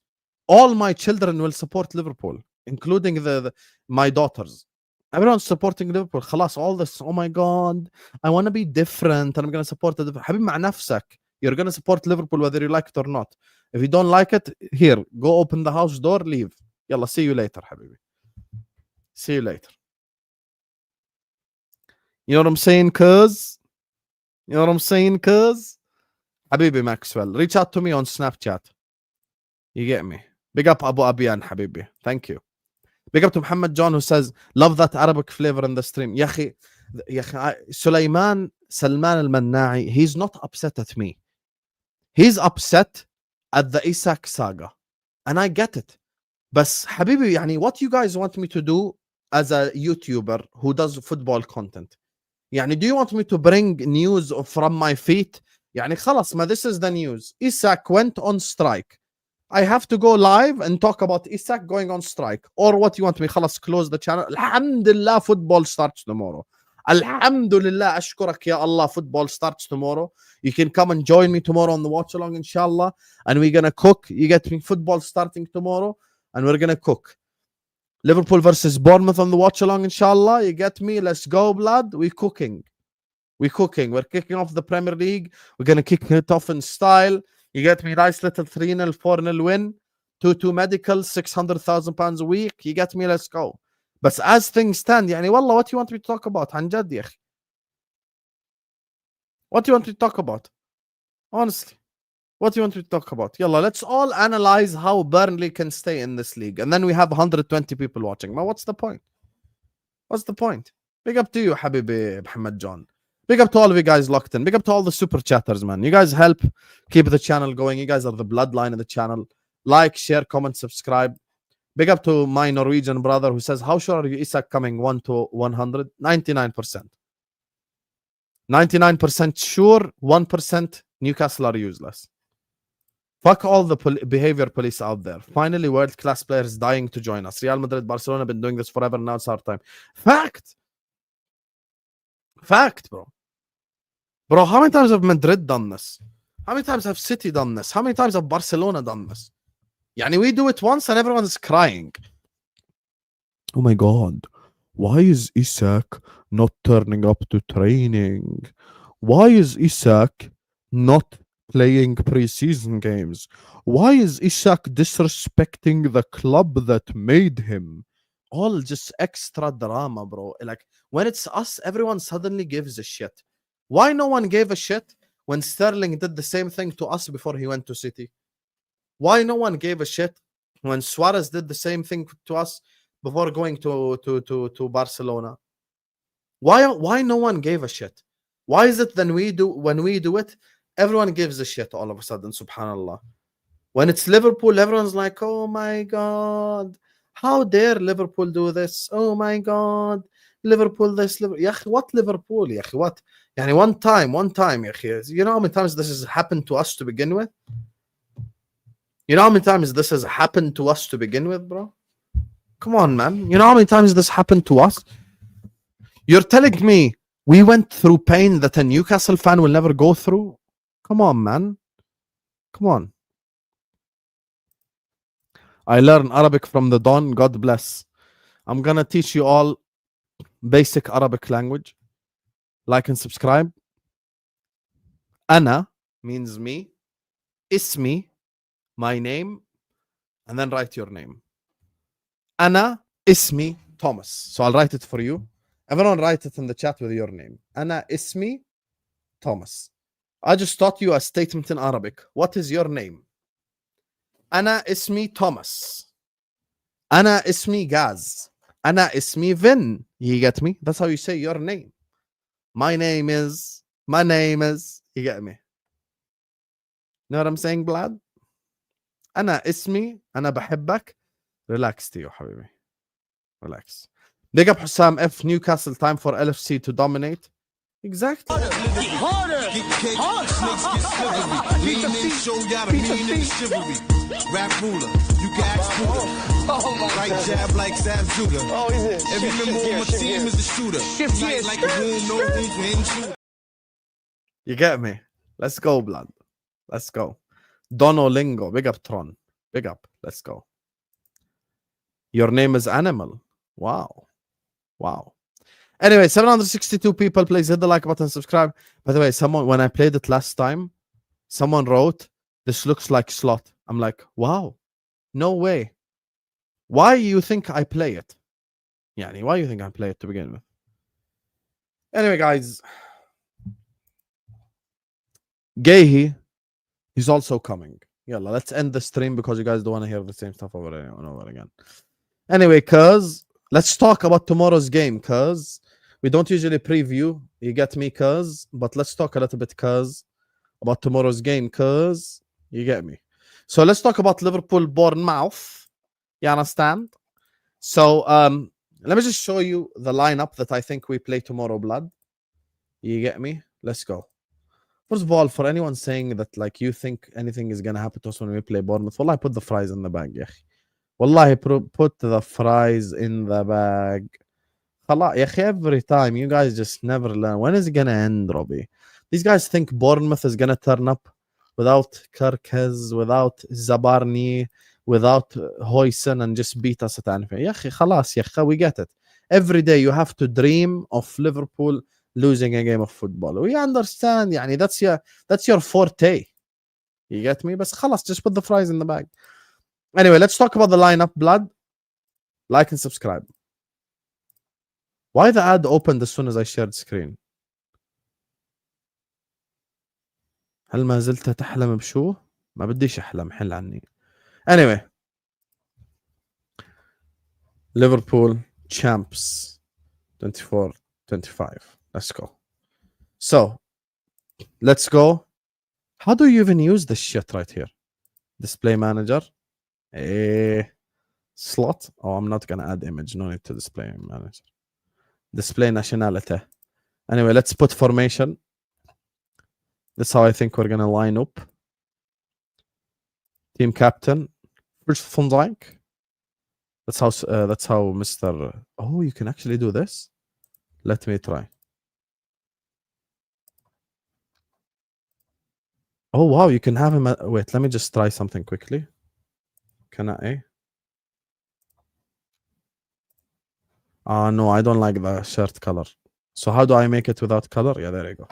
All my children will support Liverpool, including my daughters. Everyone's supporting Liverpool. خلاص, all this, oh my God, I want to be different and I'm going to support the different. حبيبي, مع نفسك. You're going to support Liverpool whether you like it or not. If you don't like it, here, go open the house door, leave. Yalla, see you later, حبيبي. See you later. You know what I'm saying, cuz? You know what I'm saying, cuz? Habibi Maxwell, reach out to me on Snapchat. You get me? Big up Abu Abiyan, Habibi. Thank you. Big up to Muhammad John, who says, love that Arabic flavor in the stream. Ya akhi, Sulaiman Salman al-Mannai, he's not upset at me. He's upset at the Isak saga. And I get it. But Habibi, yani, what you guys want me to do as a YouTuber who does football content? Yani, do you want me to bring news from my feet? Yani, خلاص, this is the news. Isak went on strike. I have to go live and talk about Isak going on strike. Or what you want me? خلاص close the channel. Alhamdulillah, football starts tomorrow. Alhamdulillah, ashkurak ya Allah, football starts tomorrow. You can come and join me tomorrow on the watch along, inshallah. And we're gonna cook. You get me? Football starting tomorrow, and we're gonna cook. Liverpool versus Bournemouth on the watch along, inshallah. You get me? Let's go, blood. We're cooking. We're cooking. We're kicking off the Premier League. We're gonna kick it off in style. You get me? Nice little 3-0, 4-0 win. 2-2 medical, £600,000 a week. You get me? Let's go. But as things stand, يعني والله, what do you want me to talk about? عن جد يا أخي. What do you want me to talk about? Honestly. What do you want me to talk about? Yalla, let's all analyze how Burnley can stay in this league. And then we have 120 people watching. Well, what's the point? What's the point? Big up to you, Habibi Muhammad John. Big up to all of you guys locked in. Big up to all the super chatters, man. You guys help keep the channel going. You guys are the bloodline of the channel. Like, share, comment, subscribe. Big up to my Norwegian brother who says, how sure are you Isak coming 1 to 100? 99%. 99% sure, 1% Newcastle are useless. Fuck all the behavior police out there. Finally, world-class players dying to join us. Real Madrid, Barcelona have been doing this forever. Now it's our time. Fact. Fact, bro. Bro, how many times have Madrid done this? How many times have City done this? How many times have Barcelona done this? Yani, we do it once and everyone's crying. Oh my God. Why is Isak not turning up to training? Why is Isak not playing pre-season games? Why is Isak disrespecting the club that made him? All just extra drama, bro. Like, when it's us, everyone suddenly gives a shit. Why no one gave a shit when Sterling did the same thing to us before he went to City? Why no one gave a shit when Suarez did the same thing to us before going to Barcelona? Why no one gave a shit? Why is it when we do it, everyone gives a shit all of a sudden, subhanallah. When it's Liverpool, everyone's like, oh my God, how dare Liverpool do this? Oh my God, Liverpool this, Liverpool. What Liverpool? What? Yani one time, you know how many times this has happened to us to begin with? You know how many times this has happened to us to begin with, bro? Come on, man. You know how many times this happened to us? You're telling me we went through pain that a Newcastle fan will never go through? Come on, man. Come on. I learn Arabic from the Don. God bless. I'm going to teach you all basic Arabic language. Like and subscribe. Ana means me. Ismi, my name. And then write your name. Ana Ismi Thomas. So I'll write it for you. Everyone write it in the chat with your name. Ana Ismi Thomas. I just taught you a statement in Arabic. What is your name? Ana Ismi Thomas. Ana Ismi Gaz. Ana Ismi Vin. You get me? That's how you say your name. My name is. You get me? Know what I'm saying, blood? Ana Ismi. Ana بحبك. Relax to you, حبيبي. Relax. Big up Hussam F. Newcastle, time for LFC to dominate. Exactly. Harder. Rap ruler, you can ask Buddha. Right jab like Zab Zuga. Oh, he's it. Every member on my team is a shooter. Night like a room, no room for him shooter. You get me? Let's go, blood. Let's go. Donolingo. Big up Tron. Big up. Let's go. Your name is Animal. Wow. Wow. Anyway, 762 people. Please hit the like button, subscribe. By the way, when I played it last time, someone wrote, this looks like slot. I'm like, wow, no way. Why you think I play it? Yani, why you think I play it to begin with? Anyway, guys, Guehi, he's also coming. Yalla, let's end the stream because you guys don't want to hear the same stuff over and over again. Anyway, cuz, let's talk about tomorrow's game, cuz. We don't usually preview, you get me, cuz. But let's talk a little bit, cuz, about tomorrow's game, cuz. You get me? So let's talk about Liverpool Bournemouth. You understand? So let me just show you the lineup that I think we play tomorrow, blood. You get me? Let's go. First of all, for anyone saying that like you think anything is gonna happen to us when we play Bournemouth, wallahi, put the fries in the bag, يا أخي. Wallahi, put the fries in the bag. خلاص يا أخي, every time you guys just never learn. When is it gonna end, Robbie? These guys think Bournemouth is gonna turn up without Kirkes, without Zabarni, without Hoysen, and just beat us at Anfield. يا أخي خلاص يا أخي, we get it. Every day you have to dream of Liverpool losing a game of football. We understand, يعني that's your forte. You get me? But خلاص, just put the fries in the bag. Anyway, let's talk about the lineup, blood. Like and subscribe. Why the ad opened as soon as I shared screen? هل ما زلت تحلم بشو؟ ما بديش أحلم, حل عني. Anyway. Liverpool champs 24-25. Let's go. So, let's go. How do you even use this shit right here? Display manager. Slot. Oh, I'm not going to add image. No need to display manager. Display nationality. Anyway, let's put formation. That's how I think we're going to line up. Team captain. Virgil van Dijk. That's how Mr. Oh, you can actually do this. Let me try. Oh, wow. You can have him. Wait, let me just try something quickly. Can I? No, I don't like the shirt color. So how do I make it without color? Yeah, there you go.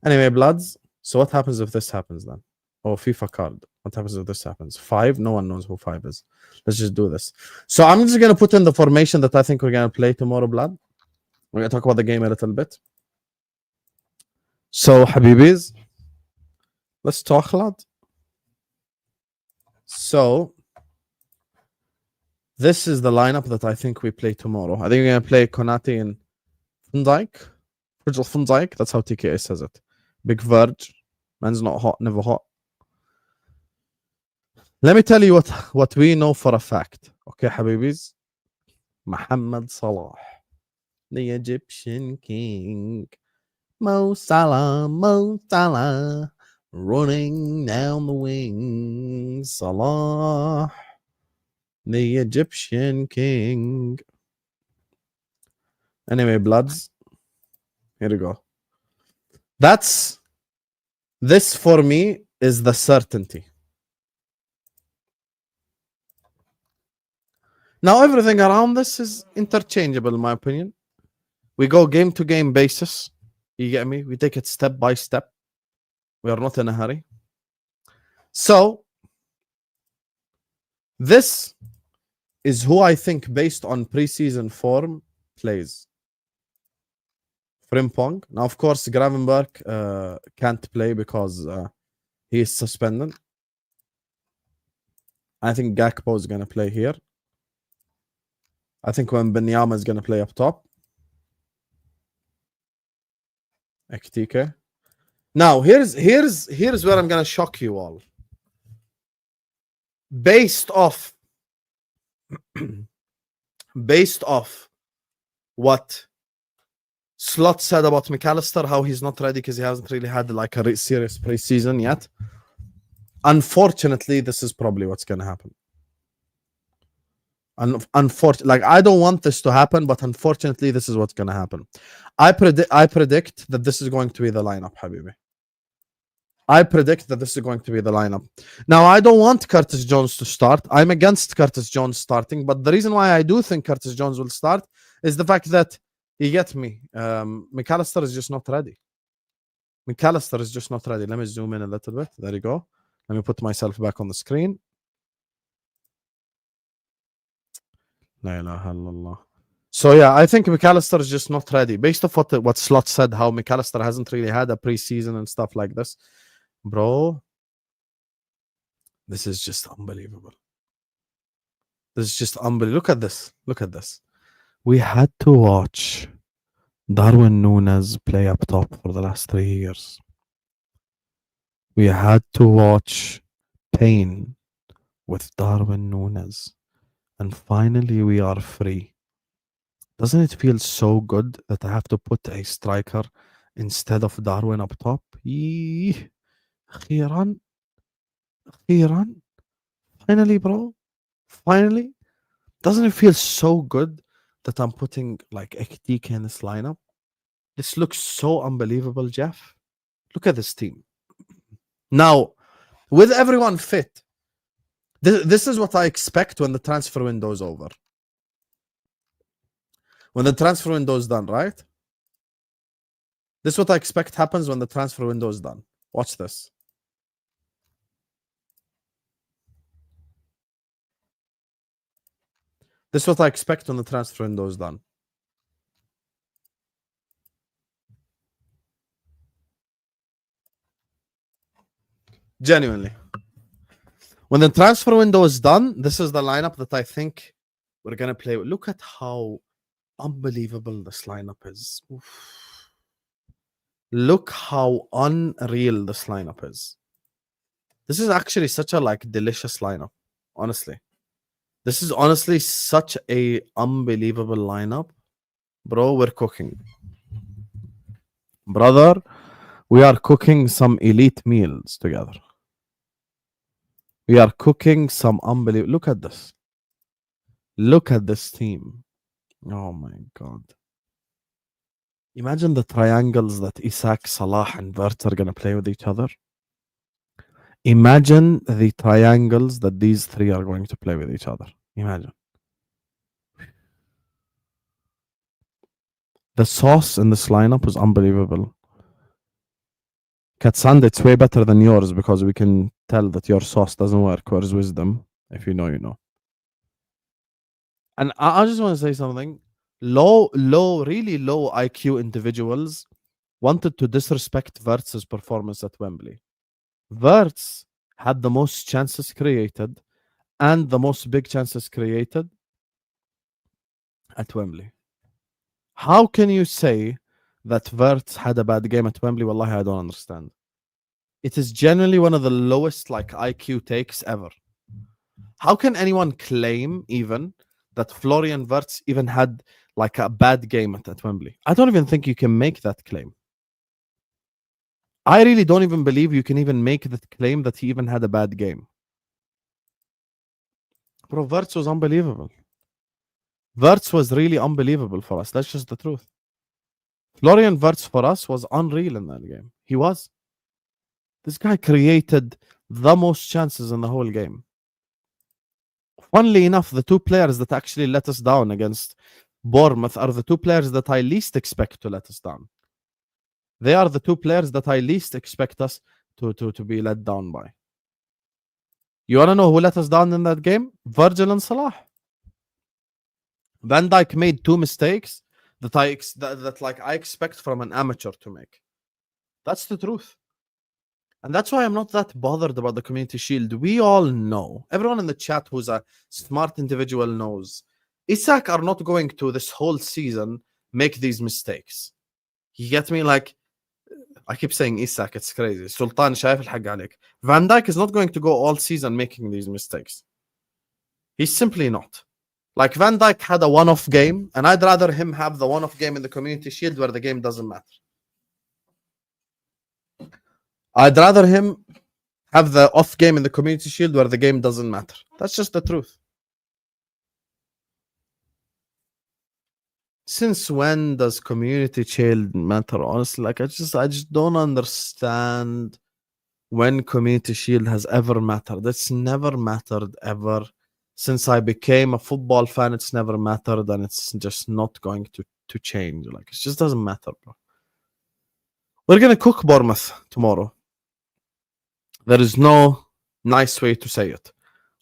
Anyway, bloods. So what happens if this happens then? Oh, FIFA card. What happens if this happens? 5? No one knows who 5 is. Let's just do this. So I'm just going to put in the formation that I think we're going to play tomorrow, blood. We're going to talk about the game a little bit. So, Habibis, let's talk, lad. So, this is the lineup that I think we play tomorrow. I think we're going to play Konate and Van Dijk. Virgil van Dijk. That's how TKA says it. Big Verge. Man's not hot, never hot. Let me tell you what we know for a fact. Okay, Habibis? Mohamed Salah. The Egyptian king. Mo Salah, running down the wing. Salah, the Egyptian king. Anyway, bloods. Here we go. This for me is the certainty. Now, everything around this is interchangeable, in my opinion. We go game to game basis. You get me? We take it step by step. We are not in a hurry. So, this is who I think, based on preseason form, plays. Frimpong. Now, of course, Gravenberg can't play because he is suspended. I think Gakpo is going to play here. I think Wembanyama is going to play up top. Ekitike. Now, here's where I'm going to shock you all. Based off what Slot said about McAllister, how he's not ready because he hasn't really had like a serious preseason yet. Unfortunately, this is probably what's going to happen. Unfortunately, like, I don't want this to happen, but unfortunately, this is what's going to happen. I predict that this is going to be the lineup, Habibi. I predict that this is going to be the lineup. Now, I don't want Curtis Jones to start. I'm against Curtis Jones starting, but the reason why I do think Curtis Jones will start is the fact that, you get me, McAllister is just not ready. McAllister is just not ready. Let me zoom in a little bit. There you go. Let me put myself back on the screen. La ilaha illallah. So yeah, I think McAllister is just not ready. Based off what Slot said, how McAllister hasn't really had a preseason and stuff like this. Bro, this is just unbelievable. This is just unbelievable. Look at this. Look at this. We had to watch Darwin Núñez play up top for the last 3 years. We had to watch pain with Darwin Núñez. And finally, we are free. Doesn't it feel so good that I have to put a striker instead of Darwin up top? أخيرا finally bro, finally. Doesn't it feel so good that I'm putting like Ekitike in this lineup? This looks so unbelievable, Jeff. Look at this team. Now, with everyone fit, this is what I expect when the transfer window is over. When the transfer window is done, right? This is what I expect happens when the transfer window is done. Watch this. This is what I expect when the transfer window is done. Genuinely. When the transfer window is done, this is the lineup that I think we're going to play with. Look at how unbelievable this lineup is. Oof. Look how unreal this lineup is. This is actually such a like delicious lineup, honestly. This is honestly such a unbelievable lineup. Bro, we're cooking. Brother, we are cooking some elite meals together. We are cooking some unbelievable. Look at this. Look at this team. Oh my God. Imagine the triangles that Isak, Salah, and Wirtz are going to play with each other. Imagine the triangles that these three are going to play with each other. Imagine. The sauce in this lineup is unbelievable. Katsand, it's way better than yours because we can tell that your sauce doesn't work. Where's wisdom? If you know, you know. And I just want to say something. Really low IQ individuals wanted to disrespect Wirtz's performance at Wembley. Wirtz had the most chances created and the most big chances created at Wembley. How can you say that Wirtz had a bad game at Wembley? Wallahi, I don't understand. It is generally one of the lowest like IQ takes ever. How can anyone claim even that Florian Wirtz even had like a bad game at Wembley? I don't even think you can make that claim. I really don't even believe you can even make that claim that he even had a bad game. Bro, Wirtz was unbelievable. Wirtz was really unbelievable for us. That's just the truth. Florian Wirtz for us was unreal in that game. He was. This guy created the most chances in the whole game. Funnily enough, the two players that actually let us down against Bournemouth are the two players that I least expect to let us down. They are the two players that I least expect us to be let down by. You want to know who let us down in that game? Virgil and Salah. Van Dijk made two mistakes that I expect from an amateur to make. That's the truth. And that's why I'm not that bothered about the Community Shield. We all know, everyone in the chat who's a smart individual knows, Isak are not going to this whole season make these mistakes. You get me? Like, I keep saying Isak, it's crazy. Sultan شايف الحق عليك. Van Dijk is not going to go all season making these mistakes. He's simply not. Like, Van Dijk had a one-off game, and I'd rather him have the one-off game in the Community Shield where the game doesn't matter. I'd rather him have the off game in the Community Shield where the game doesn't matter. That's just the truth. Since when does Community Shield matter? Honestly, like I just don't understand when Community Shield has ever mattered. It's never mattered ever. Since I became a football fan, it's never mattered, and it's just not going to change. Like, it just doesn't matter, bro. We're gonna cook Bournemouth tomorrow. There is no nice way to say it.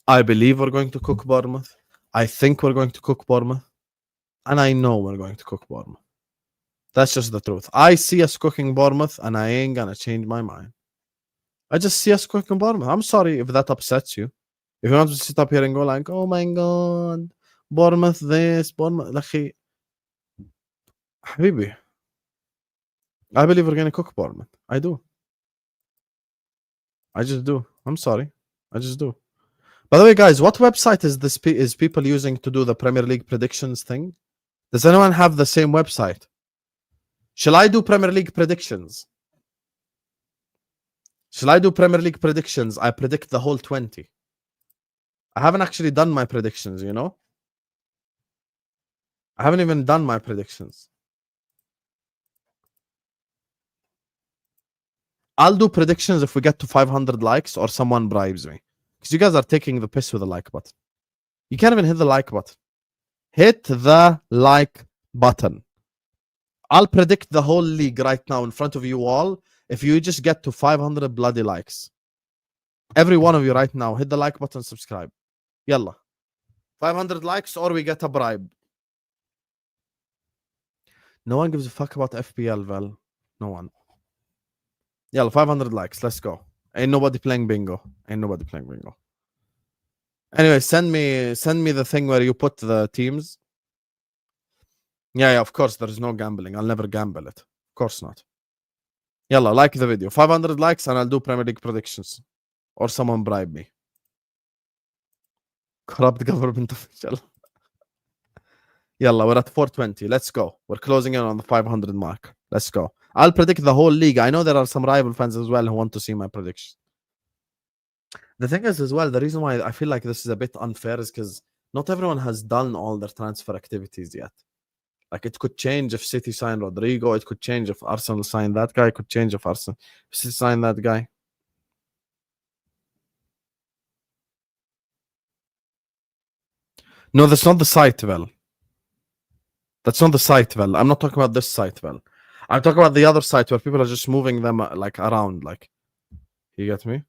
I believe we're going to cook Bournemouth. I think we're going to cook Bournemouth. And I know we're going to cook Bournemouth. That's just the truth. I see us cooking Bournemouth, and I ain't gonna change my mind. I just see us cooking Bournemouth. I'm sorry if that upsets you. If you want to sit up here and go like, oh my God, Bournemouth this, Bournemouth... Lakhi, Habibi, I believe we're going to cook Bournemouth. I do. I just do. I'm sorry. I just do. By the way, guys, what website is people using to do the Premier League predictions thing? Does anyone have the same website? Shall I do Premier League predictions? Shall I do Premier League predictions? I predict the whole 20. I haven't actually done my predictions, you know? I haven't even done my predictions. I'll do predictions if we get to 500 likes or someone bribes me. Because you guys are taking the piss with the like button. You can't even hit the like button. Hit the like button. I'll predict the whole league right now in front of you all if you just get to 500 bloody likes. Every one of you right now, hit the like button, subscribe. Yalla. 500 likes or we get a bribe. No one gives a fuck about FPL, Val. No one. Yalla, 500 likes. Let's go. Ain't nobody playing bingo. Ain't nobody playing bingo. Anyway, send me the thing where you put the teams. Yeah, of course, there is no gambling. I'll never gamble it. Of course not. Yalla, like the video. 500 likes and I'll do Premier League predictions. Or someone bribe me. Corrupt government official. Yalla, we're at 420. Let's go. We're closing in on the 500 mark. Let's go. I'll predict the whole league. I know there are some rival fans as well who want to see my prediction. The thing is as well, the reason why I feel like this is a bit unfair is because not everyone has done all their transfer activities yet. Like it could change if City signed Rodrygo. It could change if Arsenal signed that guy. It could change if City signed that guy. No, that's not the site, Vel. That's not the site, Vel. I'm not talking about this site, Vel. I'm talking about the other site where people are just moving them like around. Like, you get me?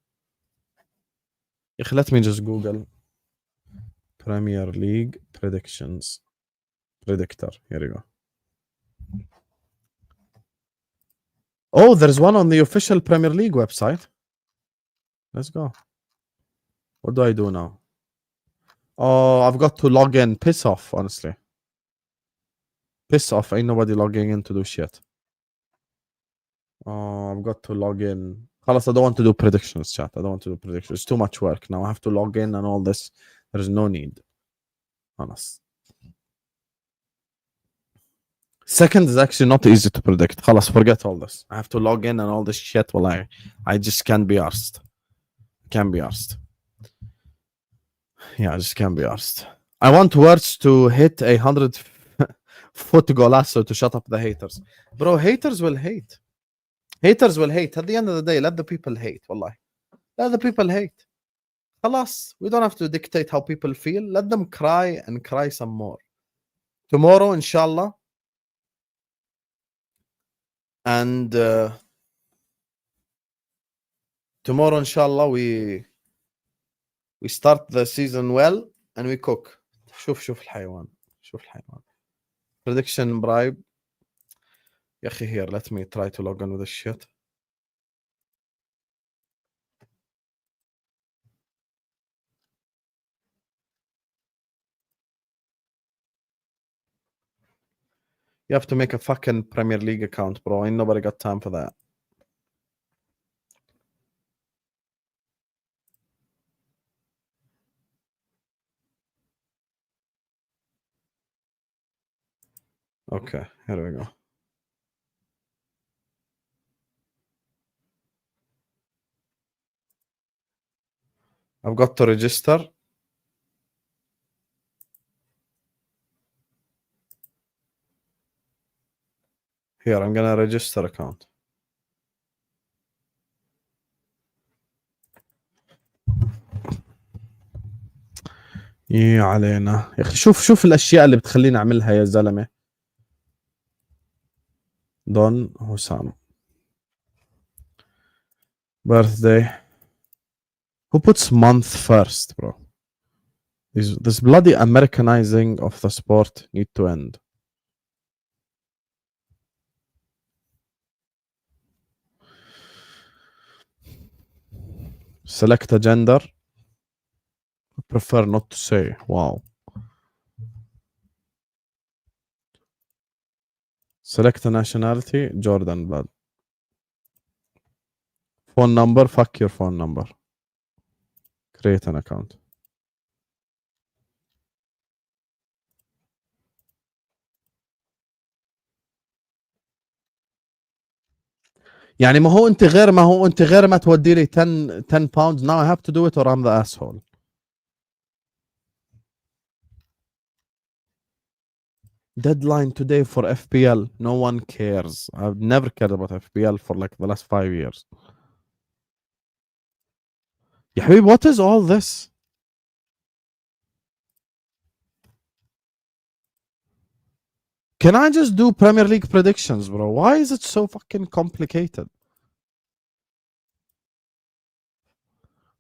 Let me just Google Premier League predictions. Predictor. Here you go. Oh, there's one on the official Premier League website. Let's go. What do I do now? Oh, I've got to log in. Piss off, honestly. Piss off. Ain't nobody logging in to do shit. Oh, I've got to log in. Khalas, I don't want to do predictions, chat. I don't want to do predictions. It's too much work. Now I have to log in and all this. There's no need. Honest. Second is actually not easy to predict. Khalas, forget all this. I have to log in and all this shit. Well, I just can't be arsed. Can't be arsed. Yeah, I just can't be arsed. I want Wirtz to hit 100-foot golasso to shut up the haters. Bro, haters will hate. Haters will hate. At the end of the day, let the people hate. Wallahi. Let the people hate. Khalas, we don't have to dictate how people feel. Let them cry and cry some more. Tomorrow, inshallah. And tomorrow, inshallah, we start the season well and we cook. شوف الحيوان. شوف الحيوان. Prediction bribe. يا أخي, here, let me try to log in with this shit. You have to make a fucking Premier League account, bro. Ain't nobody got time for that. Okay, here we go. I've got to register. Here, I'm gonna register account. يا علينا يا اخي, شوف الاشياء اللي بتخليني اعملها يا زلمه. دون حسام. Birthday. Who puts month first, bro? This bloody Americanizing of the sport need to end. Select a gender. I prefer not to say. Wow. Select a nationality. Jordan blood. Phone number. Fuck your phone number. Create an account. يعني ما هو انت غير ما تودي لي 10 pounds. Now I have to do it or I'm the asshole. Deadline today for FPL. No one cares. I've never cared about FPL for like the last 5 years. يا حبيبي, what is all this? Can I just do Premier League predictions, bro? Why is it so fucking complicated?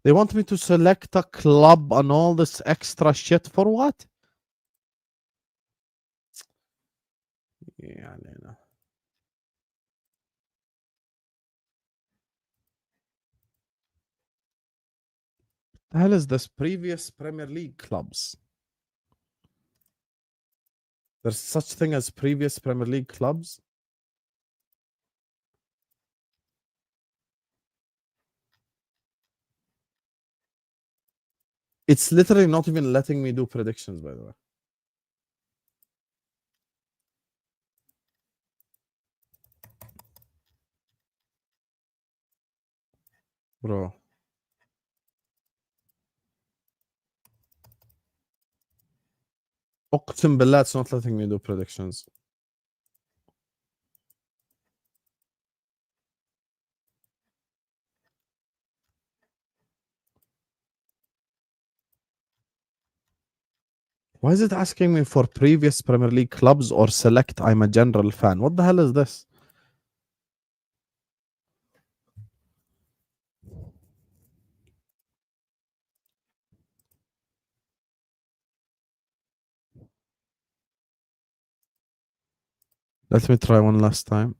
They want me to select a club and all this extra shit for what? يعني no. The hell is this? Previous Premier League clubs. There's such thing as previous Premier League clubs. It's literally not even letting me do predictions, by the way. Bro. اقسم بالله it's not letting me do predictions. Why is it asking me for previous Premier League clubs or select I'm a general fan? What the hell is this? Let me try one last time.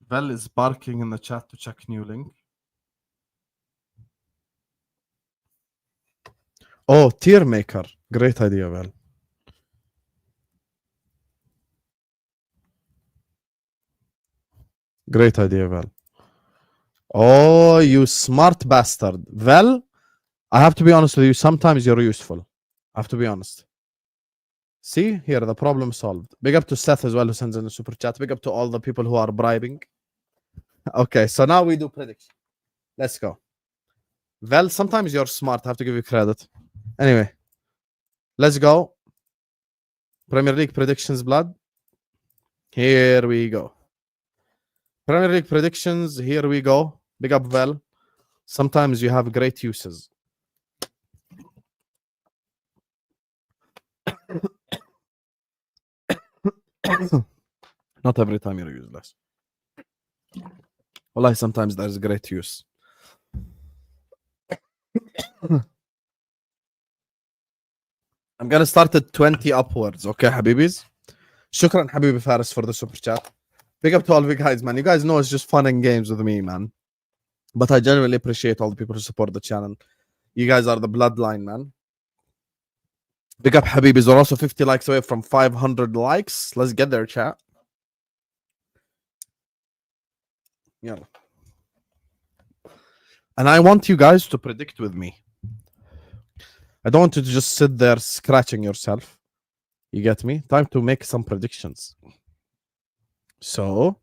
Vel is barking in the chat to check new link. Oh, tier maker. Great idea, Vel. Great idea, Vel. Oh, you smart bastard. Vel, I have to be honest with you. Sometimes you're useful. I have to be honest. See, here, the problem solved. Big up to Seth as well, who sends in a super chat. Big up to all the people who are bribing. Okay, so now we do prediction. Let's go. Vel, sometimes you're smart. I have to give you credit. Anyway, let's go. Premier League predictions, blood. Here we go. Premier League predictions. Here we go. Big up, Vel. Sometimes you have great uses. Not every time you're useless. Wallahi, sometimes there's great use. I'm gonna start at 20 upwards. Okay, Habibis? Shukran, Habibi Faris, for the super chat. Big up to all of you guys, man. You guys know it's just fun and games with me, man. But I genuinely appreciate all the people who support the channel. You guys are the bloodline, man. Big up, Habibis. We're also 50 likes away from 500 likes. Let's get there, chat. Yeah. And I want you guys to predict with me. I don't want you to just sit there scratching yourself. You get me? Time to make some predictions. So,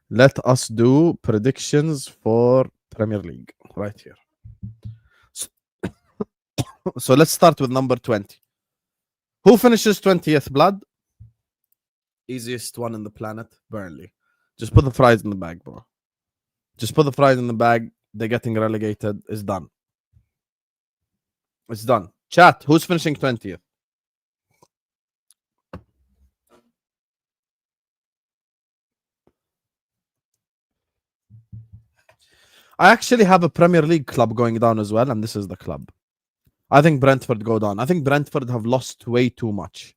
let us do predictions for Premier League right here. So let's start with number 20. Who finishes 20th, blood? Easiest one in the planet, Burnley. Just put the fries in the bag, bro. Just put the fries in the bag. They're getting relegated. It's done. It's done. Chat, who's finishing 20th? I actually have a Premier League club going down as well, and this is the club. I think Brentford go down. I think Brentford have lost way too much.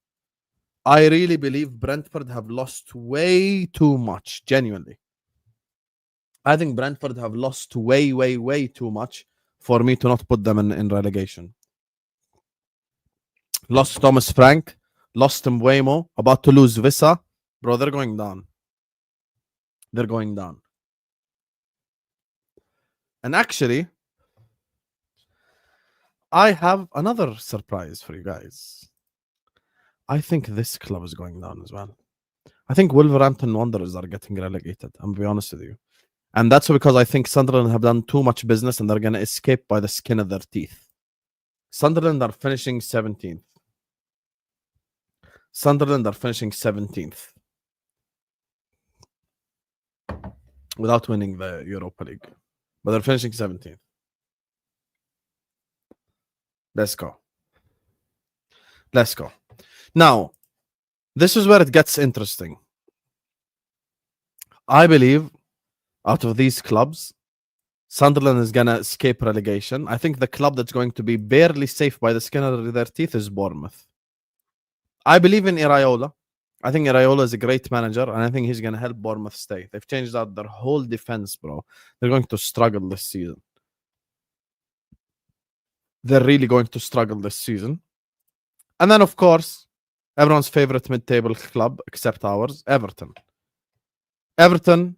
I really believe Brentford have lost way too much, genuinely. I think Brentford have lost way too much for me to not put them in relegation. Lost Thomas Frank, lost Mbuemo, about to lose Vissa. Bro, they're going down. They're going down. And actually, I have another surprise for you guys. I think this club is going down as well. I think Wolverhampton Wanderers are getting relegated. I'm gonna be honest with you. And that's because I think Sunderland have done too much business and they're going to escape by the skin of their teeth. Sunderland are finishing 17th. Sunderland are finishing 17th. Without winning the Europa League. But they're finishing 17th. Let's go. Let's go. Now, this is where it gets interesting. I believe out of these clubs, Sunderland is going to escape relegation. I think the club that's going to be barely safe by the skin of their teeth is Bournemouth. I believe in Iraola. I think Iraola is a great manager, and I think he's going to help Bournemouth stay. They've changed out their whole defense, bro. They're going to struggle this season. They're really going to struggle this season. And then, of course, everyone's favorite mid-table club, except ours, Everton. Everton,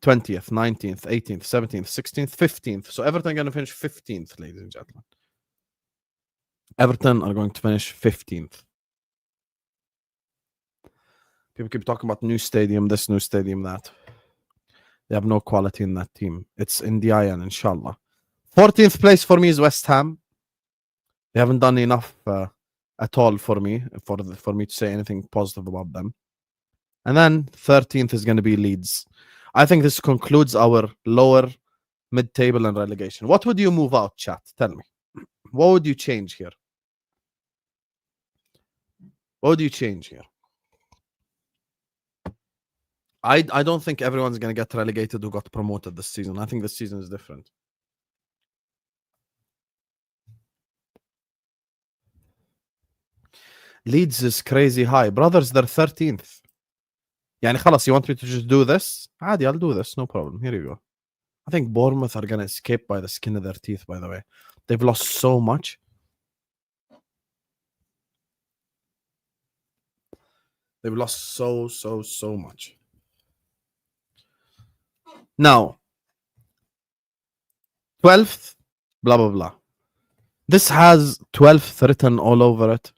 20th, 19th, 18th, 17th, 16th, 15th. So Everton are going to finish 15th, ladies and gentlemen. Everton are going to finish 15th. People keep talking about new stadium, this new stadium, that. They have no quality in that team. It's Indian, inshallah. 14th place for me is West Ham. They haven't done enough at all for me, for me to say anything positive about them. And then 13th is going to be Leeds. I think this concludes our lower mid-table and relegation. What would you move out, chat? Tell me. What would you change here? What would you change here? I don't think everyone's going to get relegated who got promoted this season. I think this season is different. Leeds is crazy high. Brothers, they're 13th. يعني خلاص, you want me to just do this? عادي, I'll do this. No problem. Here you go. I think Bournemouth are going to escape by the skin of their teeth, by the way. They've lost so much. They've lost so much. Now, 12th, blah, blah, blah. This has 12th written all over it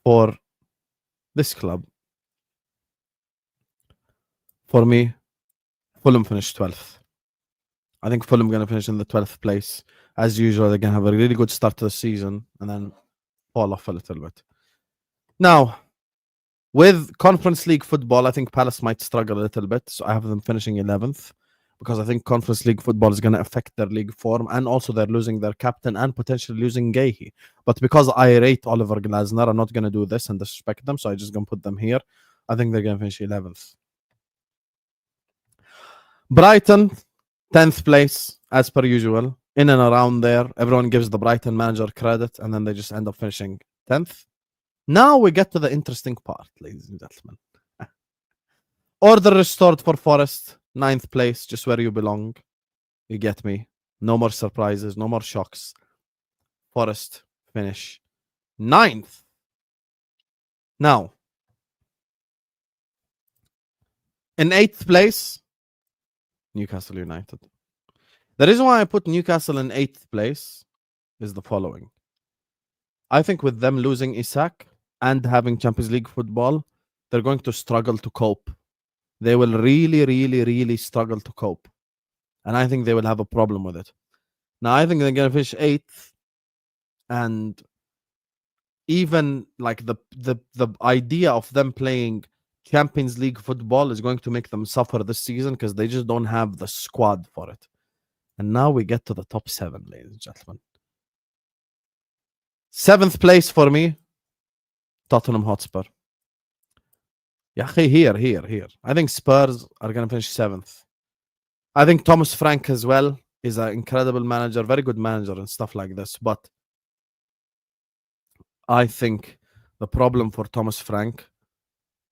for this club. For me, Fulham finished 12th. I think Fulham going to finish in the 12th place. As usual, they're going to have a really good start to the season and then fall off a little bit. Now, with Conference League football, I think Palace might struggle a little bit. So I have them finishing 11th because I think Conference League football is going to affect their league form. And also they're losing their captain and potentially losing Guehi. But because I rate Oliver Glasner, I'm not going to do this and disrespect them. So I'm just going to put them here. I think they're going to finish 11th. Brighton, 10th place, as per usual. In and around there. Everyone gives the Brighton manager credit, and then they just end up finishing 10th. Now we get to the interesting part, ladies and gentlemen. Order restored for Forest, 9th place, just where you belong. You get me. No more surprises, no more shocks. Forest finish 9th. Now, in 8th place, Newcastle United. The reason why I put Newcastle in 8th place is the following. I think with them losing Isak and having Champions League football, they're going to struggle to cope. They will really struggle to cope. And I think they will have a problem with it. Now, I think they're going to finish 8th. And even like the idea of them playing Champions League football is going to make them suffer this season because they just don't have the squad for it. And now we get to the top 7, ladies and gentlemen. 7th place for me, Tottenham Hotspur. Yeah, here. I think Spurs are going to finish 7th. I think Thomas Frank as well is an incredible manager, very good manager and stuff like this. But I think the problem for Thomas Frank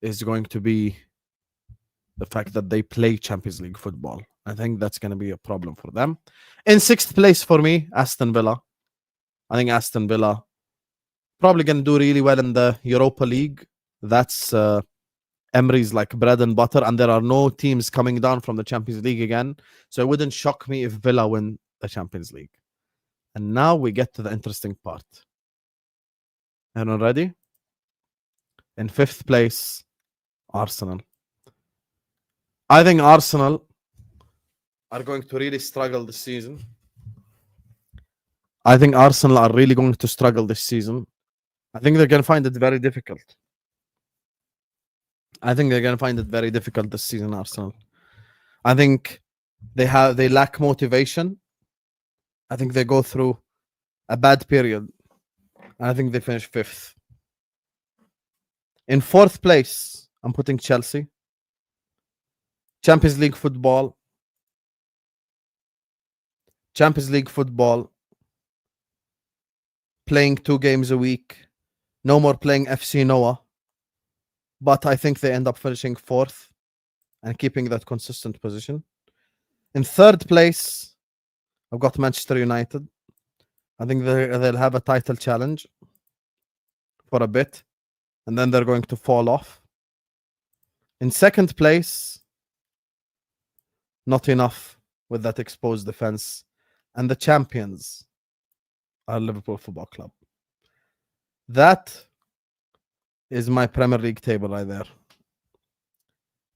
is going to be the fact that they play Champions League football. I think that's going to be a problem for them. In 6th place for me, Aston Villa. I think Aston Villa probably going to do really well in the Europa League. That's Emery's like bread and butter, and there are no teams coming down from the Champions League again. So it wouldn't shock me if Villa win the Champions League. And now we get to the interesting part. Everyone ready? In 5th place, Arsenal. I think Arsenal are going to really struggle this season. I think Arsenal are really going to struggle this season. I think they're going to find it very difficult. I think they're going to find it very difficult this season, Arsenal. I think they lack motivation. I think they go through a bad period. I think they finish 5th. In 4th place, I'm putting Chelsea. Champions League football. Champions League football. Playing 2 games a week. No more playing FC Noah. But I think they end up finishing 4th and keeping that consistent position. In 3rd place, I've got Manchester United. I think they'll have a title challenge for a bit. And then they're going to fall off. In 2nd place, not enough with that exposed defense. And the champions are Liverpool Football Club. That is my Premier League table right there.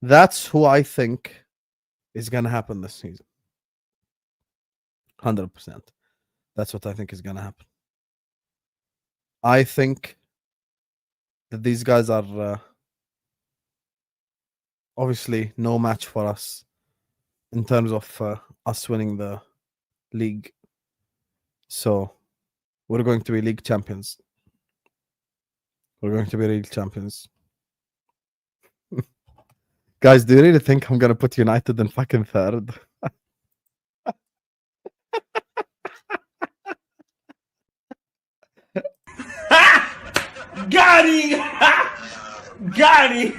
That's who I think is going to happen this season. 100%. That's what I think is going to happen. I think that these guys are obviously no match for us in terms of us winning the league. So we're going to be league champions. We're going to be league champions. Guys, do you really think I'm going to put United in fucking 3rd? Got him! Got him!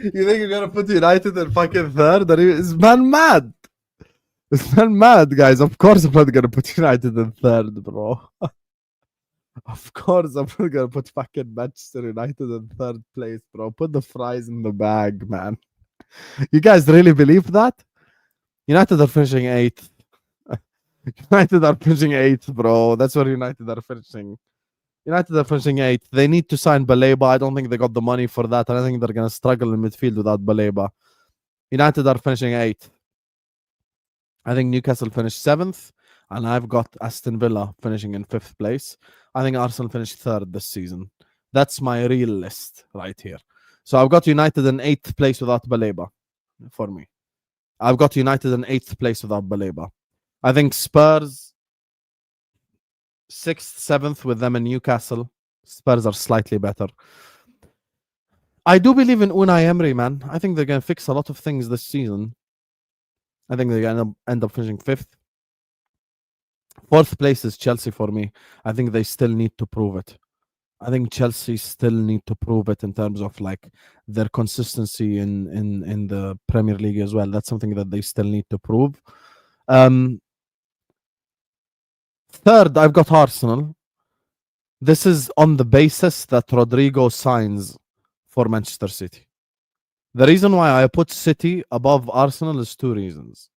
You think you're going to put United in fucking 3rd? Is man mad? Is man mad, guys? Of course I'm not going to put United in 3rd, bro. Of course I'm not going to put fucking Manchester United in 3rd place, bro. Put the fries in the bag, man. You guys really believe that? United are finishing 8th. United are finishing 8th, bro. That's where United are finishing. United are finishing 8th. They need to sign Baleba. I don't think they got the money for that. I think they're going to struggle in midfield without Baleba. United are finishing 8th. I think Newcastle finished 7th. And I've got Aston Villa finishing in 5th place. I think Arsenal finished 3rd this season. That's my real list right here. So I've got United in 8th place without Baleba for me. I've got United in 8th place without Baleba. I think Spurs 6th, 7th with them in Newcastle. Spurs are slightly better. I do believe in Unai Emery, man. I think they're going to fix a lot of things this season. I think they're going to end up finishing 5th. 4th place is Chelsea for me. I think they still need to prove it. I think Chelsea still need to prove it in terms of like their consistency in the Premier League as well. That's something that they still need to prove. 3rd, I've got Arsenal. This is on the basis that Rodrygo signs for Manchester City. The reason why I put City above Arsenal is 2 reasons.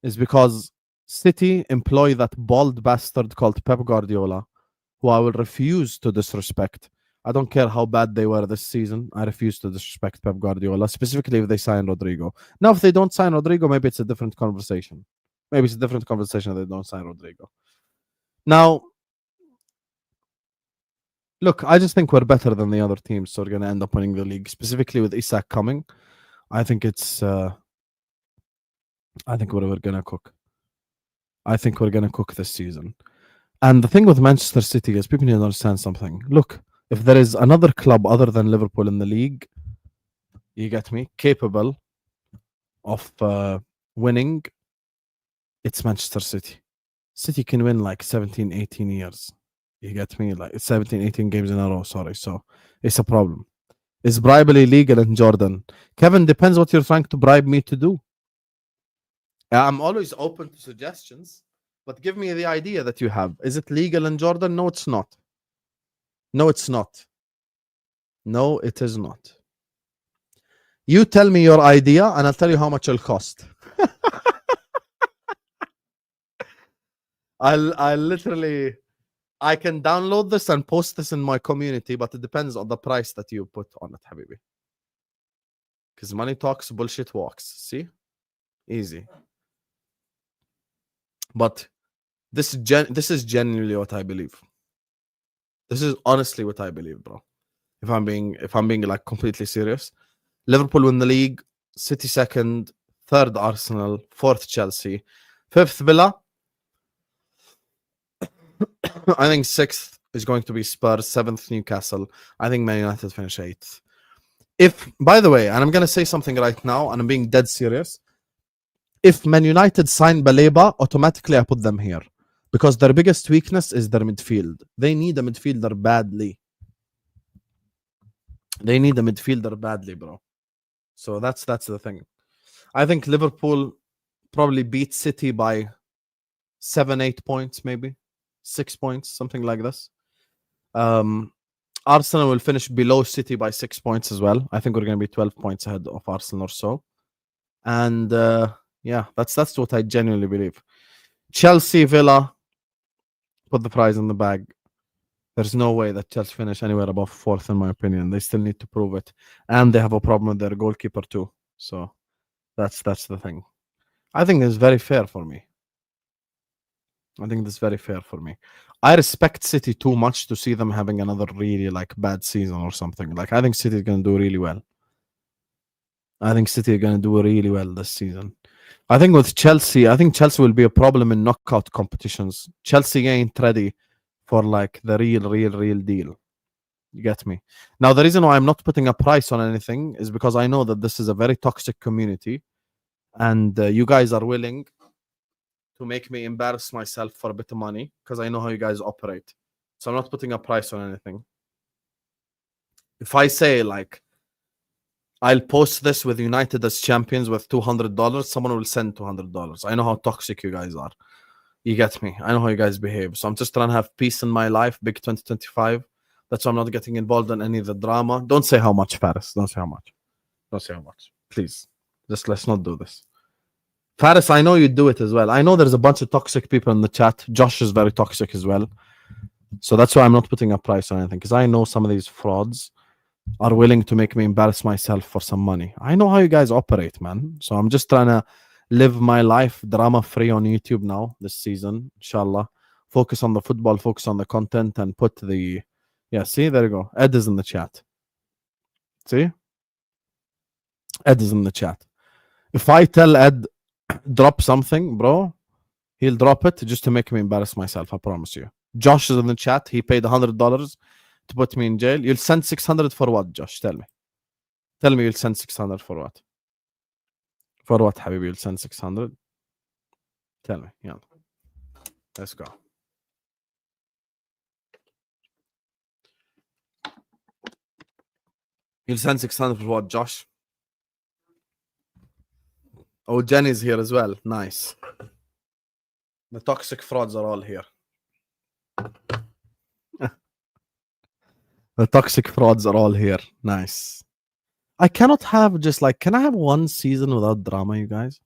Is because City employ that bald bastard called Pep Guardiola, who I will refuse to disrespect. I don't care how bad they were this season. I refuse to disrespect Pep Guardiola, specifically if they sign Rodrygo. Now, if they don't sign Rodrygo, maybe it's a different conversation. Maybe it's a different conversation if they don't sign Rodrygo. Now, look, I just think we're better than the other teams, so we're going to end up winning the league, specifically with Isak coming. I think it's... I think we're going to cook. I think we're going to cook this season. And the thing with Manchester City is people need to understand something. Look, if there is another club other than Liverpool in the league, you get me, capable of winning, it's Manchester City. City can win like 17, 18 years. You get me? Like 17, 18 games in a row, sorry. So it's a problem. Is bribery legal in Jordan? Kevin, depends what you're trying to bribe me to do. I'm always open to suggestions, but give me the idea that you have. Is it legal in Jordan? No, it's not. No, it's not. No, it is not. You tell me your idea and I'll tell you how much it'll cost. I'll literally, I can download this and post this in my community, but it depends on the price that you put on it, habibi. Because money talks, bullshit walks. See? Easy. But this is genuinely what I believe. This is honestly what I believe, bro. If I'm being like completely serious. Liverpool win the league, City second, third Arsenal, fourth Chelsea, fifth Villa. I think sixth is going to be Spurs, seventh Newcastle. I think Man United finish eighth. If, by the way, and I'm going to say something right now, and I'm being dead serious. If Man United sign Baleba, automatically I put them here. Because their biggest weakness is their midfield. They need a midfielder badly. They need a midfielder badly, bro. So that's the thing. I think Liverpool probably beat City by 7-8 points, maybe 6 points, something like this. Arsenal will finish below City by 6 points as well. I think we're going to be 12 points ahead of Arsenal or so. And yeah, that's what I genuinely believe. Chelsea, Villa, put the prize in the bag. There's no way that Chelsea finish anywhere above fourth, in my opinion. They still need to prove it. And they have a problem with their goalkeeper too. So that's the thing. I think it's very fair for me. I respect City too much to see them having another really like bad season or something. Like I think City is going to do really well. This season. I think with Chelsea, I think Chelsea will be a problem in knockout competitions. Chelsea ain't ready for like the real deal. You get me? Now, the reason why I'm not putting a price on anything is because I know that this is a very toxic community and you guys are willing to make me embarrass myself for a bit of money because I know how you guys operate. So I'm not putting a price on anything. If I say like, I'll post this with United as champions with $200, someone will send $200. I know how toxic you guys are. You get me? I know how you guys behave. So I'm just trying to have peace in my life, big 2025. That's why I'm not getting involved in any of the drama. Don't say how much, Faris. Don't say how much. Please. Just let's not do this. Faris, I know you do it as well. I know there's a bunch of toxic people in the chat. Josh is very toxic as well. So that's why I'm not putting a price on anything. Because I know some of these frauds are willing to make me embarrass myself for some money. I know how you guys operate, man. So I'm just trying to live my life drama-free on YouTube now this season, inshallah. Focus on the football, focus on the content, and put the... Yeah, see? There you go. Ed is in the chat. See? Ed is in the chat. If I tell Ed, drop something, bro, he'll drop it just to make me embarrass myself, I promise you. Josh is in the chat. He paid $100 to put me in jail. You'll send 600 for what, Josh? Tell me. Tell me you'll send 600 for what? For what, Habibi? You'll send 600? Tell me. Yeah. Let's go. You'll send 600 for what, Josh? Oh, Jenny's here as well. Nice. The toxic frauds are all here. The toxic frauds are all here. Nice. I cannot have just like, can I have one season without drama, you guys?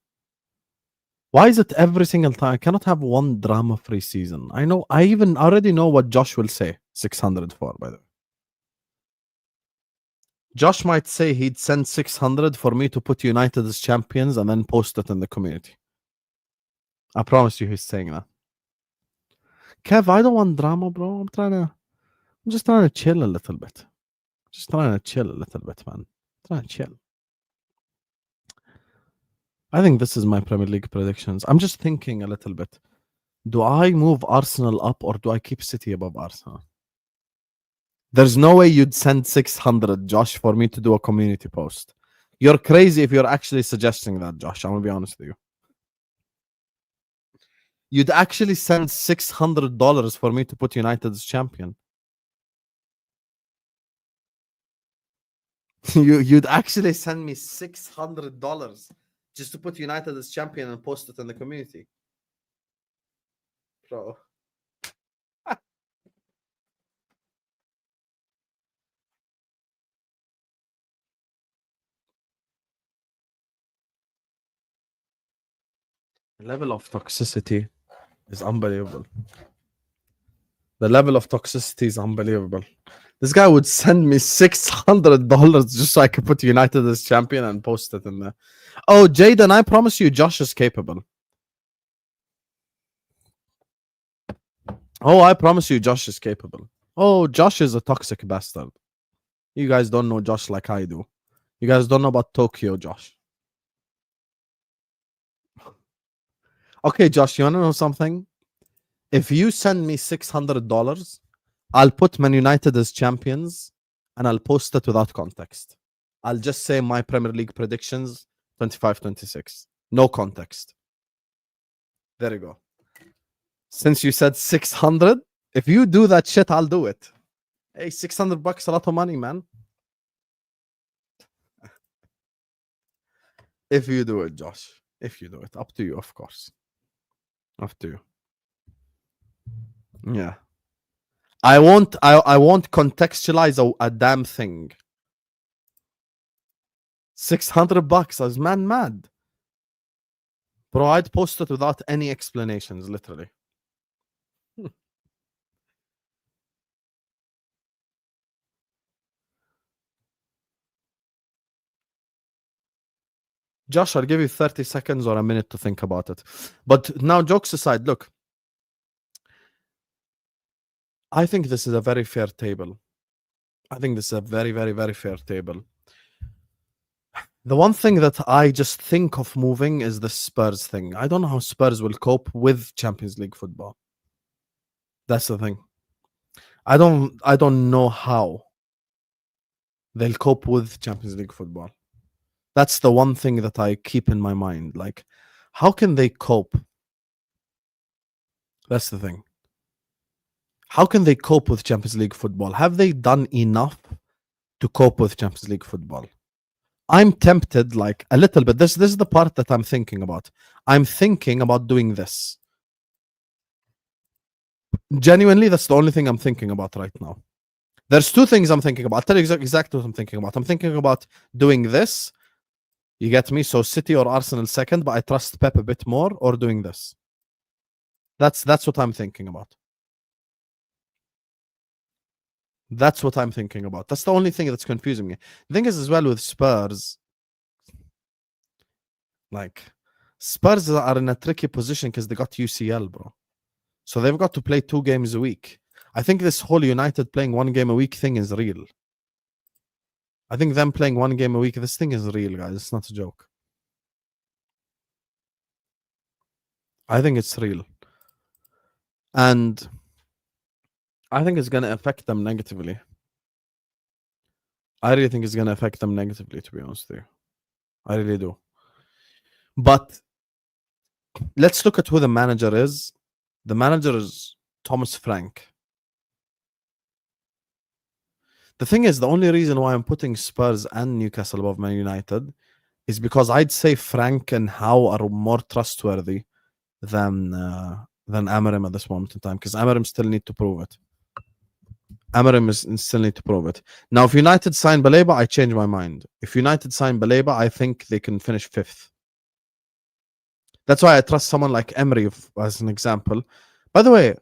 Why is it every single time? I cannot have one drama-free season. I know, I even already know what Josh will say 600 for, by the way. Josh might say he'd send 600 for me to put United as champions and then post it in the community. I promise you he's saying that. Kev, I don't want drama, bro. I'm just trying to chill a little bit. Man. Trying to chill. I think this is my Premier League predictions. I'm just thinking a little bit. Do I move Arsenal up or do I keep City above Arsenal? There's no way you'd send 600, Josh, for me to do a community post. You're crazy if you're actually suggesting that, Josh. I'm going to be honest with you. You'd actually send $600 for me to put United as champion. You'd actually send me $600 just to put United as champion and post it in the community. Bro. The level of toxicity is unbelievable. The level of toxicity is unbelievable. This guy would send me $600 just so I could put United as champion and post it in there. Oh, Jaden, I promise you Josh is capable. Oh, I promise you Josh is capable. Oh, Josh is a toxic bastard. You guys don't know Josh like I do. You guys don't know about Tokyo, Josh. Okay, Josh, you want to know something? If you send me $600, I'll put Man United as champions and I'll post it without context. I'll just say my Premier League predictions 25-26. No context. There you go. Since you said 600, if you do that shit, I'll do it. Hey, $600, a lot of money, man. If you do it, Josh. If you do it. Up to you, of course. Up to you. Yeah. I won't contextualize a damn thing. $600, I was mad. Bro, I'd post it without any explanations, literally. Josh, I'll give you 30 seconds or a minute to think about it. But now, jokes aside, look. I think this is a very fair table. I think this is a very, very, very fair table. The one thing that I just think of moving is the Spurs thing. I don't know how Spurs will cope with Champions League football. That's the thing. I don't know how they'll cope with Champions League football. That's the one thing that I keep in my mind. Like, how can they cope? That's the thing. How can they cope with Champions League football? Have they done enough to cope with Champions League football? I'm tempted, like, a little bit. This is the part that I'm thinking about. I'm thinking about doing this. Genuinely, that's the only thing I'm thinking about right now. There's two things I'm thinking about. I'll tell you exactly what I'm thinking about. I'm thinking about doing this. You get me? So City or Arsenal second, but I trust Pep a bit more, or doing this. That's what I'm thinking about. That's what I'm thinking about. That's the only thing that's confusing me. The thing is, as well, with Spurs, like, Spurs are in a tricky position because they got UCL, bro. So they've got to play 2 games a week. I think this whole United playing 1 game a week thing is real. I think them playing 1 game a week, this thing is real, guys. It's not a joke. I think it's real. And I think it's going to affect them negatively. I really think it's going to affect them negatively, to be honest with you. I really do. But let's look at who the manager is. The manager is Thomas Frank. The thing is, the only reason why I'm putting Spurs and Newcastle above Man United is because I'd say Frank and Howe are more trustworthy than Amorim at this moment in time, because Amorim still need to prove it. Still need to prove it. Now, if United sign Baleba, I change my mind. If United sign Baleba, I think they can finish 5th. That's why I trust someone like Emery as an example. By the way,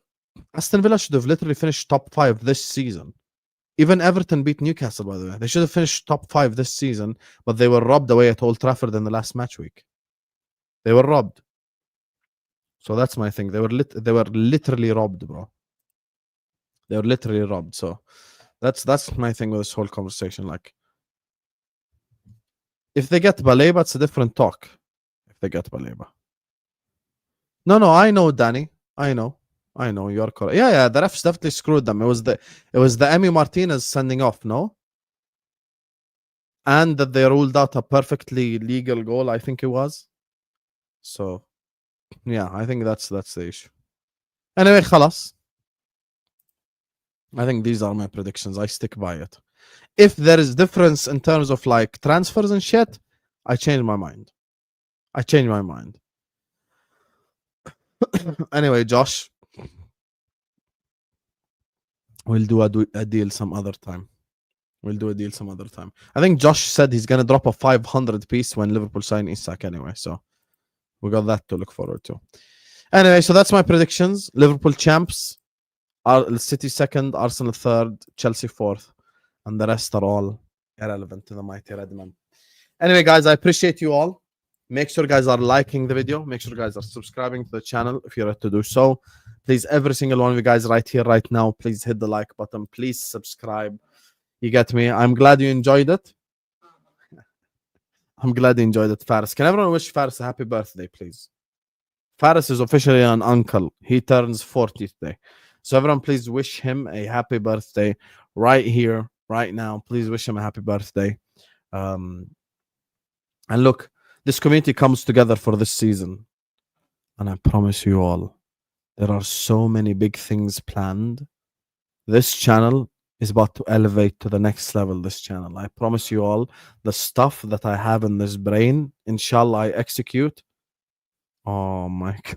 Aston Villa should have literally finished top 5 this season. Even Everton beat Newcastle, by the way. They should have finished top 5 this season, but they were robbed away at Old Trafford in the last match week. They were robbed. So that's my thing. They were literally robbed, bro. They were literally robbed. So that's my thing with this whole conversation. Like, if they get Baleba, it's a different talk. If they get Baleba. No, I know, Danny. I know, you're correct. Yeah, the refs definitely screwed them. It was the Emi Martinez sending off, no? And that they ruled out a perfectly legal goal, I think it was. So, yeah, I think that's the issue. Anyway, khalas. I think these are my predictions. I stick by it. If there is difference in terms of like transfers and shit, I change my mind. Anyway, Josh, we'll do a deal some other time. I think Josh said he's gonna drop a 500 piece when Liverpool sign Isak anyway. So We got that to look forward to. Anyway, so that's my predictions. Liverpool champs, City second, Arsenal third, Chelsea fourth, and the rest are all irrelevant to the mighty Redmen. Anyway, guys, I appreciate you all. Make sure guys are liking the video. Make sure guys are subscribing to the channel if you're to do so. Please, every single one of you guys right here, right now, please hit the like button. Please subscribe. You get me? I'm glad you enjoyed it. I'm glad you enjoyed it, Faris. Can everyone wish Faris a happy birthday, please? Faris is officially an uncle. He turns 40 today. So everyone, please wish him a happy birthday right here, right now. Please wish him a happy birthday. And look, this community comes together for this season. And I promise you all, there are so many big things planned. This channel is about to elevate to the next level, this channel. I promise you all, the stuff that I have in this brain, inshallah, I execute. Oh my God.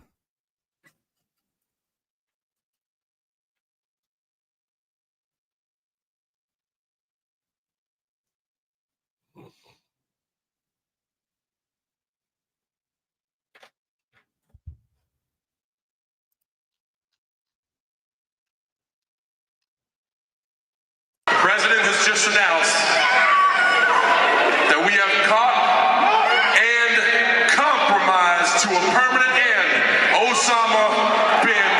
The president has just announced that we have caught and compromised to a permanent end Osama bin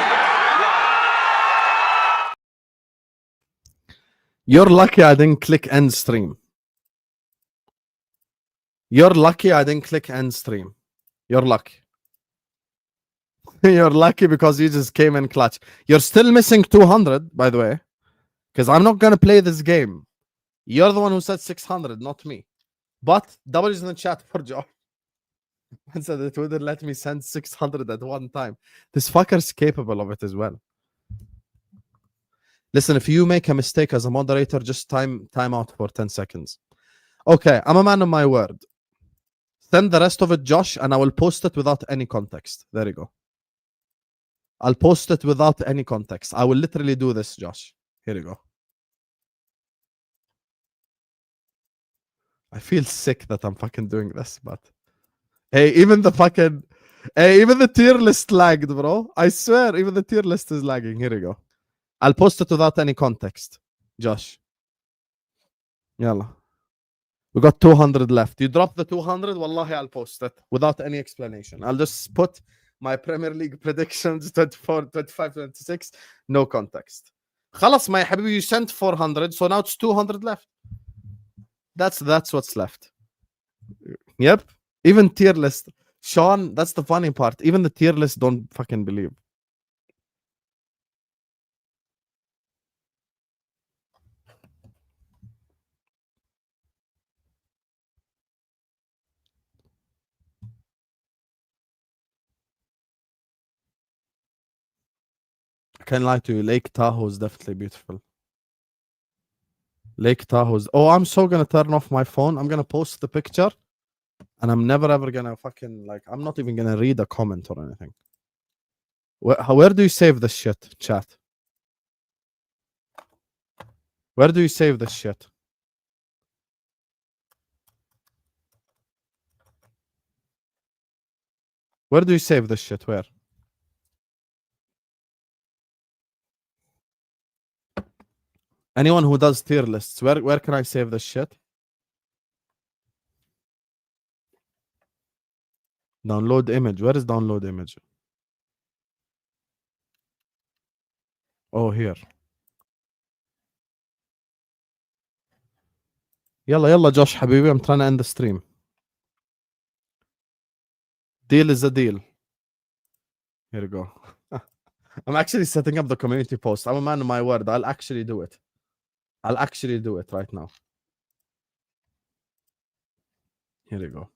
Laden. You're lucky I didn't click end stream. You're lucky I didn't click end stream. You're lucky. You're lucky because you just came in clutch. You're still missing 200, by the way. Because I'm not going to play this game. You're the one who said 600, not me. But W's in the chat for Joe. And said it wouldn't let me send 600 at one time. This fucker's capable of it as well. Listen, if you make a mistake as a moderator, just time out for 10 seconds. Okay, I'm a man of my word. Send the rest of it, Josh, and I will post it without any context. There you go. I'll post it without any context. I will literally do this, Josh. Here you go. I feel sick that I'm fucking doing this, but hey, even the tier list lagged, bro. I swear, even the tier list is lagging. Here you go. I'll post it without any context, Josh. Yalla. We got 200 left. You drop the 200, wallahi, I'll post it without any explanation. I'll just put my Premier League predictions 24, 25, 26, no context. خلاص my habibi, you sent 400, so now it's 200 left. That's what's left. Yep. Even tier list. Sean, that's the funny part. Even the tier list don't fucking believe. I can't lie to you. Lake Tahoe is definitely beautiful. Lake Tahoe's. Oh, I'm so gonna turn off my phone. I'm gonna post the picture, and I'm never ever gonna fucking like. I'm not even gonna read a comment or anything. Where do you save this shit, chat? Where do you save this shit? Where do you save this shit? Where? Anyone who does tier lists, where can I save this shit? Download image. Where is download image? Oh, here. Yalla, Josh, habibi. I'm trying to end the stream. Deal is a deal. Here we go. I'm actually setting up the community post. I'm a man of my word. I'll actually do it. I'll actually do it right now. Here we go.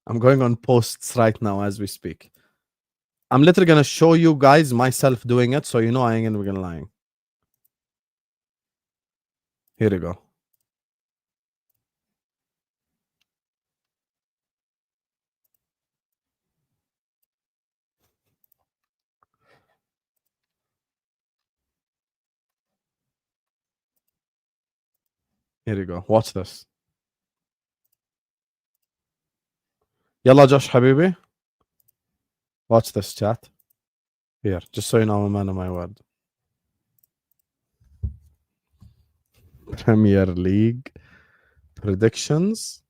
I'm going on posts right now as we speak. I'm literally going to show you guys myself doing it, so you know I ain't going to be lying. Here we go. Here you go. Watch this. Yalla Josh Habibi. Watch this chat. Here, just so you know I'm a man of my word. Premier League predictions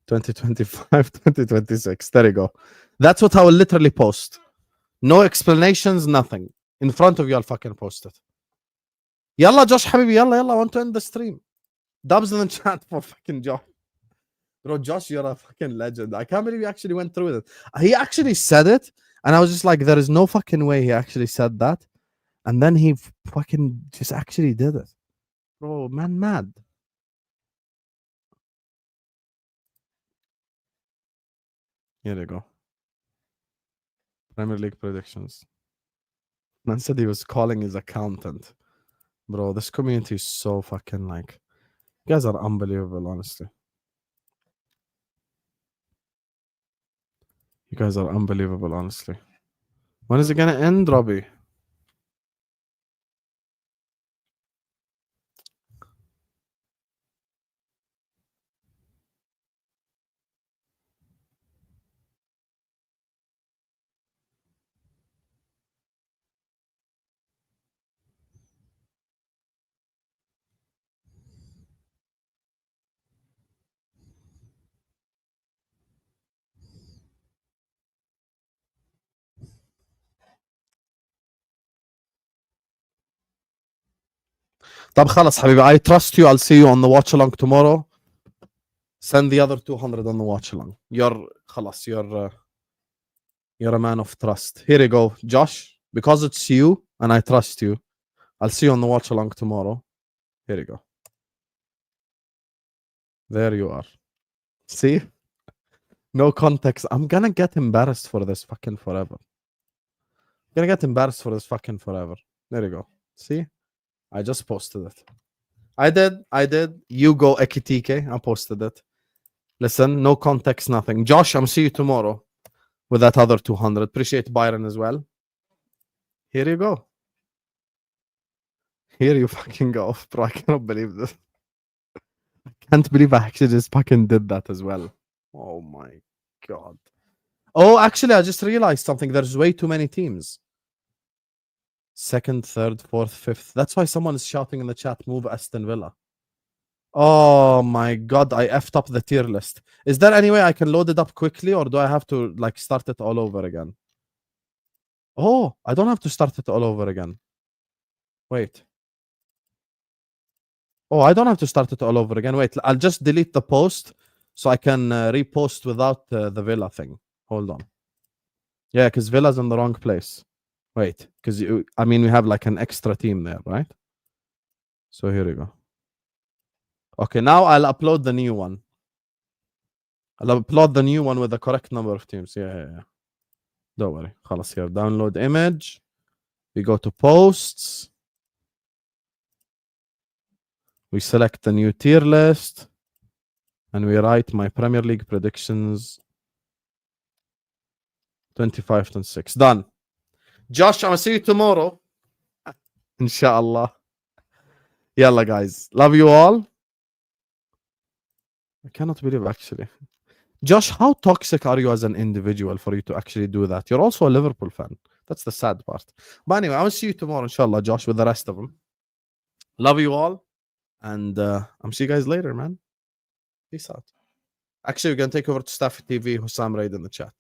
2025-2026. There you go. That's what I will literally post. No explanations, nothing. In front of you, I'll fucking post it. Yalla Josh Habibi, yalla, I want to end the stream. Dubs in the chat for fucking Josh. Bro, Josh, you're a fucking legend. I can't believe you actually went through with it. He actually said it, and I was just like, there is no fucking way he actually said that. And then he fucking just actually did it. Bro, man, mad. Here you go. Premier League predictions. Man said he was calling his accountant. Bro, this community is so fucking like... You guys are unbelievable, honestly. You guys are unbelievable, honestly. When is it gonna end, Robbie? طب خلاص حبيبي, I trust you. I'll see you on the watch along tomorrow. Send the other 200 on the watch along. You're خلاص, you're a man of trust. Here you go, Josh. Because it's you and I trust you, I'll see you on the watch along tomorrow. Here you go. There you are. See? No context. I'm gonna get embarrassed for this fucking forever. I'm gonna get embarrassed for this fucking forever. There you go. See? I just posted it. I did. You go Ekitike. I posted it. Listen, no context, nothing. Josh, I'm see you tomorrow with that other 200. Appreciate Byron as well. Here you go. Here you fucking go. Bro, I cannot believe this. I can't believe I actually just fucking did that as well. Oh my god. Oh, actually, I just realized something. There's way too many teams. Second, third, fourth, fifth. That's why someone is shouting in the chat, move Aston Villa. Oh my god, I effed up the tier list. Is there any way I can load it up quickly, or do I have to like start it all over again? Oh, I don't have to start it all over again. Wait. Oh, I don't have to start it all over again. Wait, I'll just delete the post so I can repost without the Villa thing. Hold on. Yeah, because Villa's in the wrong place. Wait, because I mean, we have like an extra team there, right? So here we go. Okay, now I'll upload the new one. I'll upload the new one with the correct number of teams. Yeah. Don't worry. خلاص here. Download image. We go to posts. We select the new tier list. And we write my Premier League predictions. 25-26. Done. Josh, I'll see you tomorrow. Inshallah. Yalla, guys. Love you all. I cannot believe, actually. Josh, how toxic are you as an individual for you to actually do that? You're also a Liverpool fan. That's the sad part. But anyway, I'll see you tomorrow, inshallah, Josh, with the rest of them. Love you all. And I'll see you guys later, man. Peace out. Actually, we're going to take over to Staff TV, Hussam Raid in the chat.